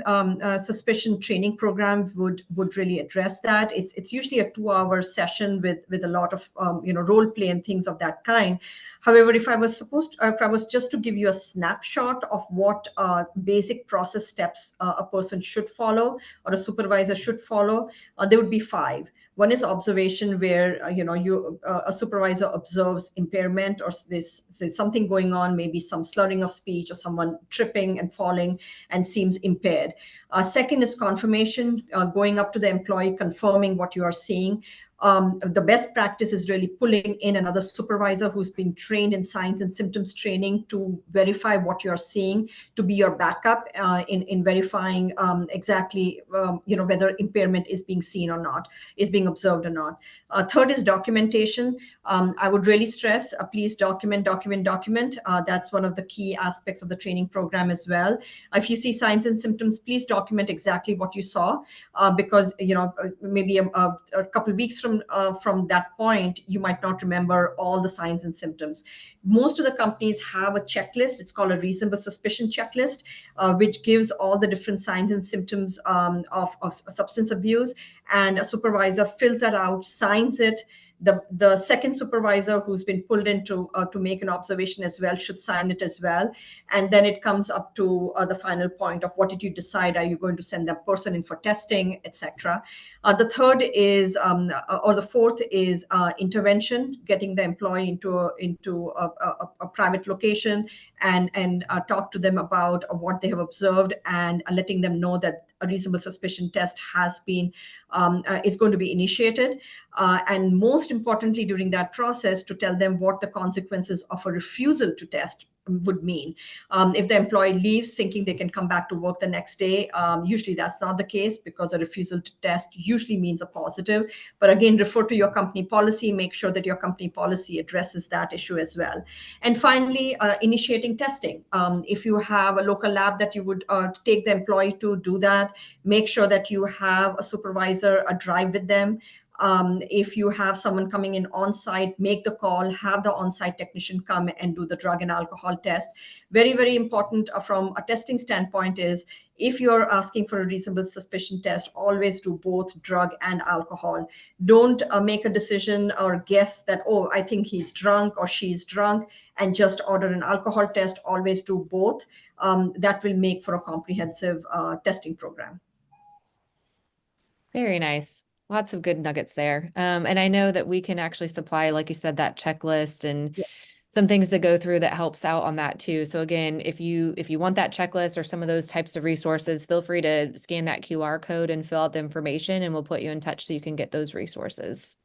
suspicion training program would really address that. It's usually a 2-hour session with a lot of role play and things of that kind. However, if I was just to give you a snapshot of what basic process steps a person should follow or a supervisor should follow, there would be 5. One is observation, where a supervisor observes impairment, or there's something going on, maybe some slurring of speech or someone tripping and falling and seems impaired. Second is confirmation, going up to the employee, confirming what you are seeing. The best practice is really pulling in another supervisor who's been trained in signs and symptoms training to verify what you're seeing, to be your backup in verifying exactly whether impairment is being seen or not, is being observed or not. Third is documentation. I would really stress, please document. That's one of the key aspects of the training program as well. If you see signs and symptoms, please document exactly what you saw, because maybe a couple of weeks from that point, you might not remember all the signs and symptoms. Most of the companies have a checklist. It's called a reasonable suspicion checklist, which gives all the different signs and symptoms of substance abuse, and a supervisor fills that out, signs it. The second supervisor who's been pulled in to make an observation as well should sign it as well. And then it comes up to the final point of what did you decide? Are you going to send that person in for testing, etc.? The third is, or the fourth is intervention, getting the employee into a private location and talk to them about what they have observed, and letting them know that a reasonable suspicion test has been is going to be initiated. And most importantly, during that process, to tell them what the consequences of a refusal to test would mean. If the employee leaves thinking they can come back to work the next day, usually that's not the case, because a refusal to test usually means a positive. But again, refer to your company policy, make sure that your company policy addresses that issue as well. And finally, initiating testing. If you have a local lab that you would take the employee to, do that. Make sure that you have a supervisor drive with them. If you have someone coming in on site, make the call, have the on-site technician come and do the drug and alcohol test. Very, very important from a testing standpoint is, if you're asking for a reasonable suspicion test, always do both drug and alcohol. Don't make a decision or guess that, oh, I think he's drunk or she's drunk, and just order an alcohol test. Always do both. That will make for a comprehensive testing program. Very nice. Lots of good nuggets there. And I know that we can actually supply, like you said, that checklist and some things to go through that helps out on that too. So again, if you want that checklist or some of those types of resources, feel free to scan that QR code and fill out the information, and we'll put you in touch so you can get those resources.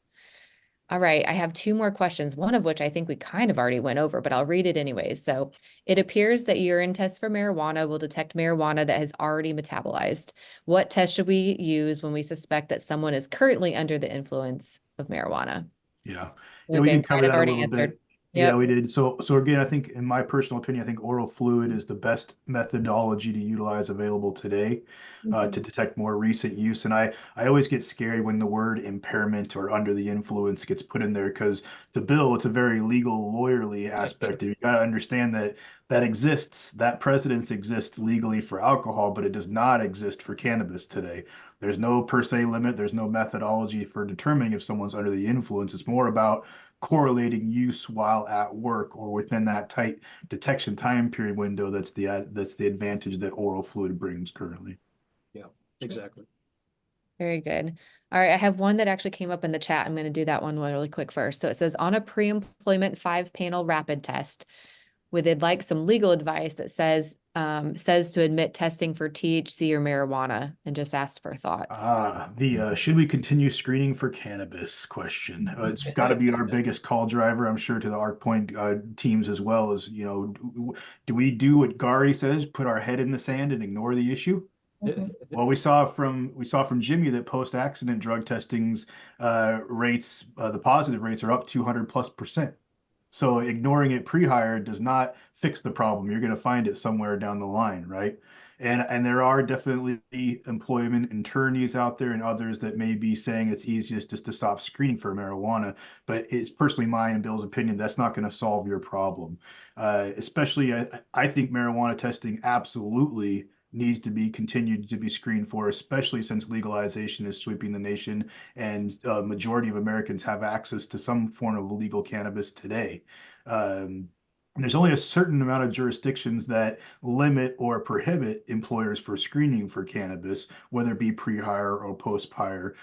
All right, I have two more questions, one of which I think we kind of already went over, but I'll read it anyways. So it appears that urine tests for marijuana will detect marijuana that has already metabolized. What test should we use when we suspect that someone is currently under the influence of marijuana? Yeah. So Yeah, we again, can cover kind of that a already little answered. bit. Yeah, Yep. we did. So again, I think in my personal opinion, I think oral fluid is the best methodology to utilize available today to detect more recent use. And I always get scared when the word impairment or under the influence gets put in there, because to Bill, it's a very legal, lawyerly aspect. You got to understand that that exists, that precedence exists legally for alcohol, but it does not exist for cannabis today. There's no per se limit. There's no methodology for determining if someone's under the influence. It's more about correlating use while at work or within that tight detection time period window. That's the advantage that oral fluid brings currently. Yeah, exactly. Very good. All right, I have one that actually came up in the chat. I'm going to do that one really quick first. So it says, on a pre-employment 5-panel rapid test, they'd like some legal advice that says to admit testing for THC or marijuana, and just asked for thoughts. The should we continue screening for cannabis question? It's got to be our biggest call driver, I'm sure, to the ARCpoint teams as well. As do we do what Gary says, put our head in the sand and ignore the issue? Well, we saw from Jimmy that post-accident drug testings rates, the positive rates are up 200+%. So ignoring it pre-hire does not fix the problem. You're going to find it somewhere down the line, right? And there are definitely employment attorneys out there and others that may be saying it's easiest just to stop screening for marijuana. But it's personally mine and Bill's opinion, that's not going to solve your problem. Especially, I think marijuana testing absolutely needs to be continued to be screened for, especially since legalization is sweeping the nation and majority of Americans have access to some form of legal cannabis today. There's only a certain amount of jurisdictions that limit or prohibit employers for screening for cannabis, whether it be pre-hire or post-hire.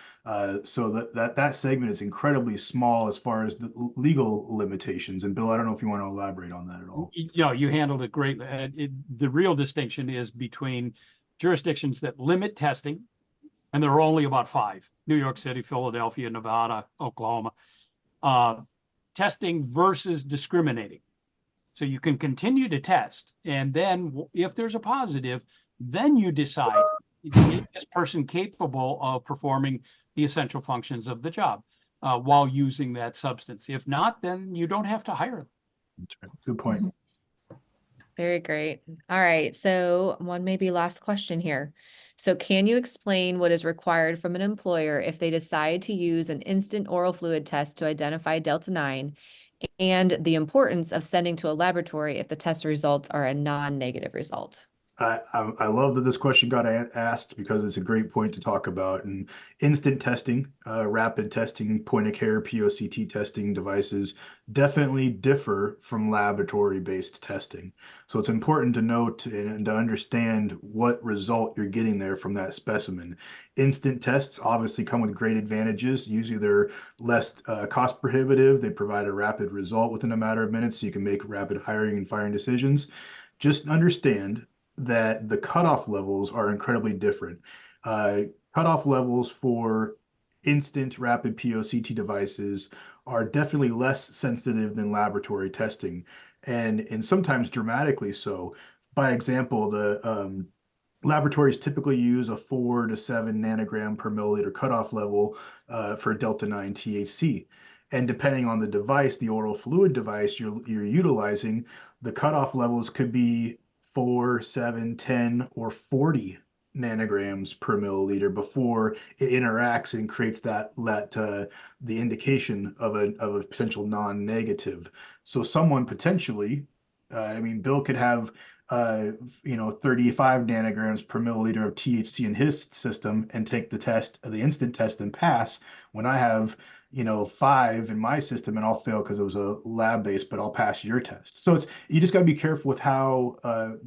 So that segment is incredibly small as far as the legal limitations. And Bill, I don't know if you want to elaborate on that at all. You handled it great. The real distinction is between jurisdictions that limit testing And there are only about 5: New York City, Philadelphia, Nevada, Oklahoma. Testing versus discriminating. So you can continue to test, and then if there's a positive, then you decide, is this person capable of performing the essential functions of the job while using that substance? If not, then you don't have to hire them. That's right. Good point. Very great. All right. So one maybe last question here. So can you explain what is required from an employer if they decide to use an instant oral fluid test to identify Delta 9 and the importance of sending to a laboratory if the test results are a non-negative result? I love that this question got asked because it's a great point to talk about. And instant testing, rapid testing, point of care, POCT testing devices definitely differ from laboratory-based testing. So it's important to note and to understand what result you're getting there from that specimen. Instant tests obviously come with great advantages. Usually they're less cost prohibitive. They provide a rapid result within a matter of minutes, so you can make rapid hiring and firing decisions. Just understand that the cutoff levels are incredibly different. Cutoff levels for instant rapid POCT devices are definitely less sensitive than laboratory testing, and sometimes dramatically so. By example, the laboratories typically use a 4 to 7 nanogram per milliliter cutoff level for Delta 9 THC. And depending on the device, the oral fluid device you're utilizing, the cutoff levels could be 4, 7, 10, or 40 nanograms per milliliter before it interacts and creates the indication of a potential non-negative. So someone potentially, Bill could have 35 nanograms per milliliter of THC in his system and take the instant test and pass, when I have 5 in my system, and I'll fail because it was a lab based, but I'll pass your test. So you just got to be careful with how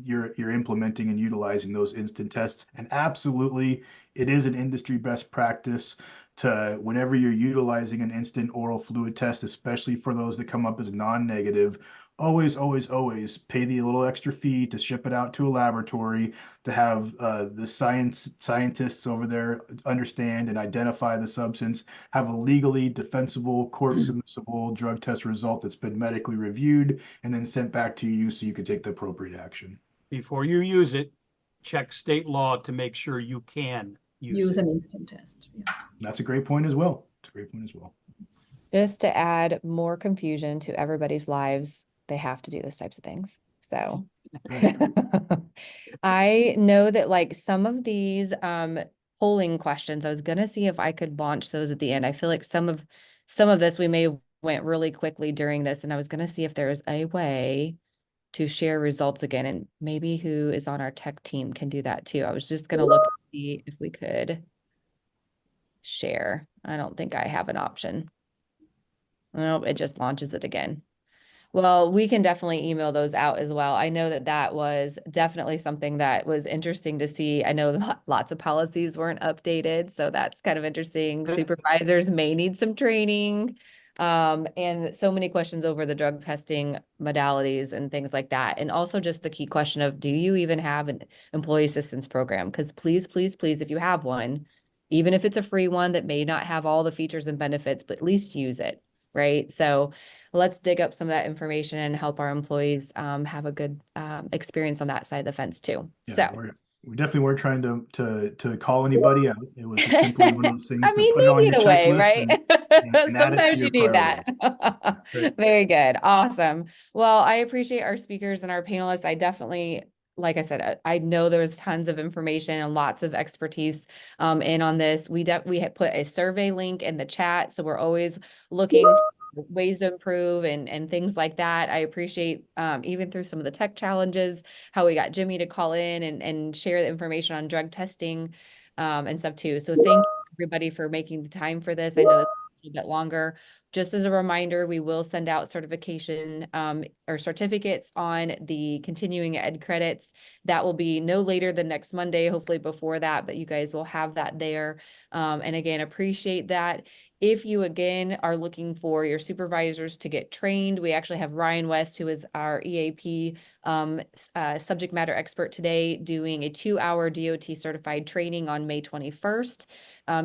you're implementing and utilizing those instant tests. And absolutely, it is an industry best practice to, whenever you're utilizing an instant oral fluid test, especially for those that come up as non-negative, always pay the little extra fee to ship it out to a laboratory, to have the scientists over there understand and identify the substance, have a legally defensible, court submissible drug test result that's been medically reviewed, and then sent back to you so you can take the appropriate action. Before you use it, check state law to make sure you can use it. an instant test. Yeah. That's a great point as well. Just to add more confusion to everybody's lives, they have to do those types of things. So I know that like some of these polling questions, I was gonna see if I could launch those at the end. I feel like some of this we may went really quickly during this, and I was gonna see if there's a way to share results again, and maybe who is on our tech team can do that too. I was just gonna look and see if we could share. I don't think I have an option. Well, it just launches it again. Well, we can definitely email those out as well. I know that that was definitely something that was interesting to see. I know lots of policies weren't updated, so that's kind of interesting. Supervisors may need some training, and so many questions over the drug testing modalities and things like that. And also just the key question of, do you even have an employee assistance program? Because please, if you have one, even if it's a free one that may not have all the features and benefits, but at least use it, right? So let's dig up some of that information and help our employees have a good experience on that side of the fence too. Yeah, So we definitely weren't trying to call anybody out. It was just simply one of those things I to mean, put it on we your need a way, checklist right? and add it to Sometimes you your need priorities. that. Very good. Awesome. Well, I appreciate our speakers and our panelists. I definitely, like I said, I know there's tons of information and lots of expertise in on this. We had put a survey link in the chat, so we're always looking for ways to improve and things like that. I appreciate even through some of the tech challenges, how we got Jimmy to call in and share the information on drug testing and stuff too. So thank you everybody for making the time for this. I know it's a little bit longer. Just as a reminder, we will send out certification or certificates on the continuing ed credits. That will be no later than next Monday, hopefully before that, but you guys will have that there. And again, appreciate that. If you again are looking for your supervisors to get trained, we actually have Ryan West, who is our EAP subject matter expert today, doing a 2-hour DOT certified training on May 21st.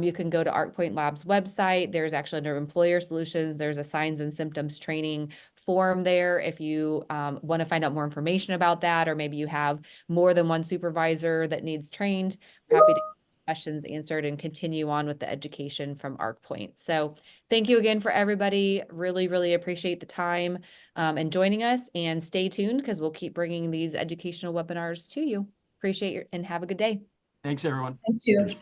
You can go to ARCpoint Labs website. There's actually under employer solutions, there's a signs and symptoms training form there. If you want to find out more information about that, or maybe you have more than one supervisor that needs trained, we're happy to get questions answered and continue on with the education from ARCpoint. So thank you again for everybody. Really, really appreciate the time and joining us, and stay tuned because we'll keep bringing these educational webinars to you. Appreciate your, and have a good day. Thanks, everyone. Thank you.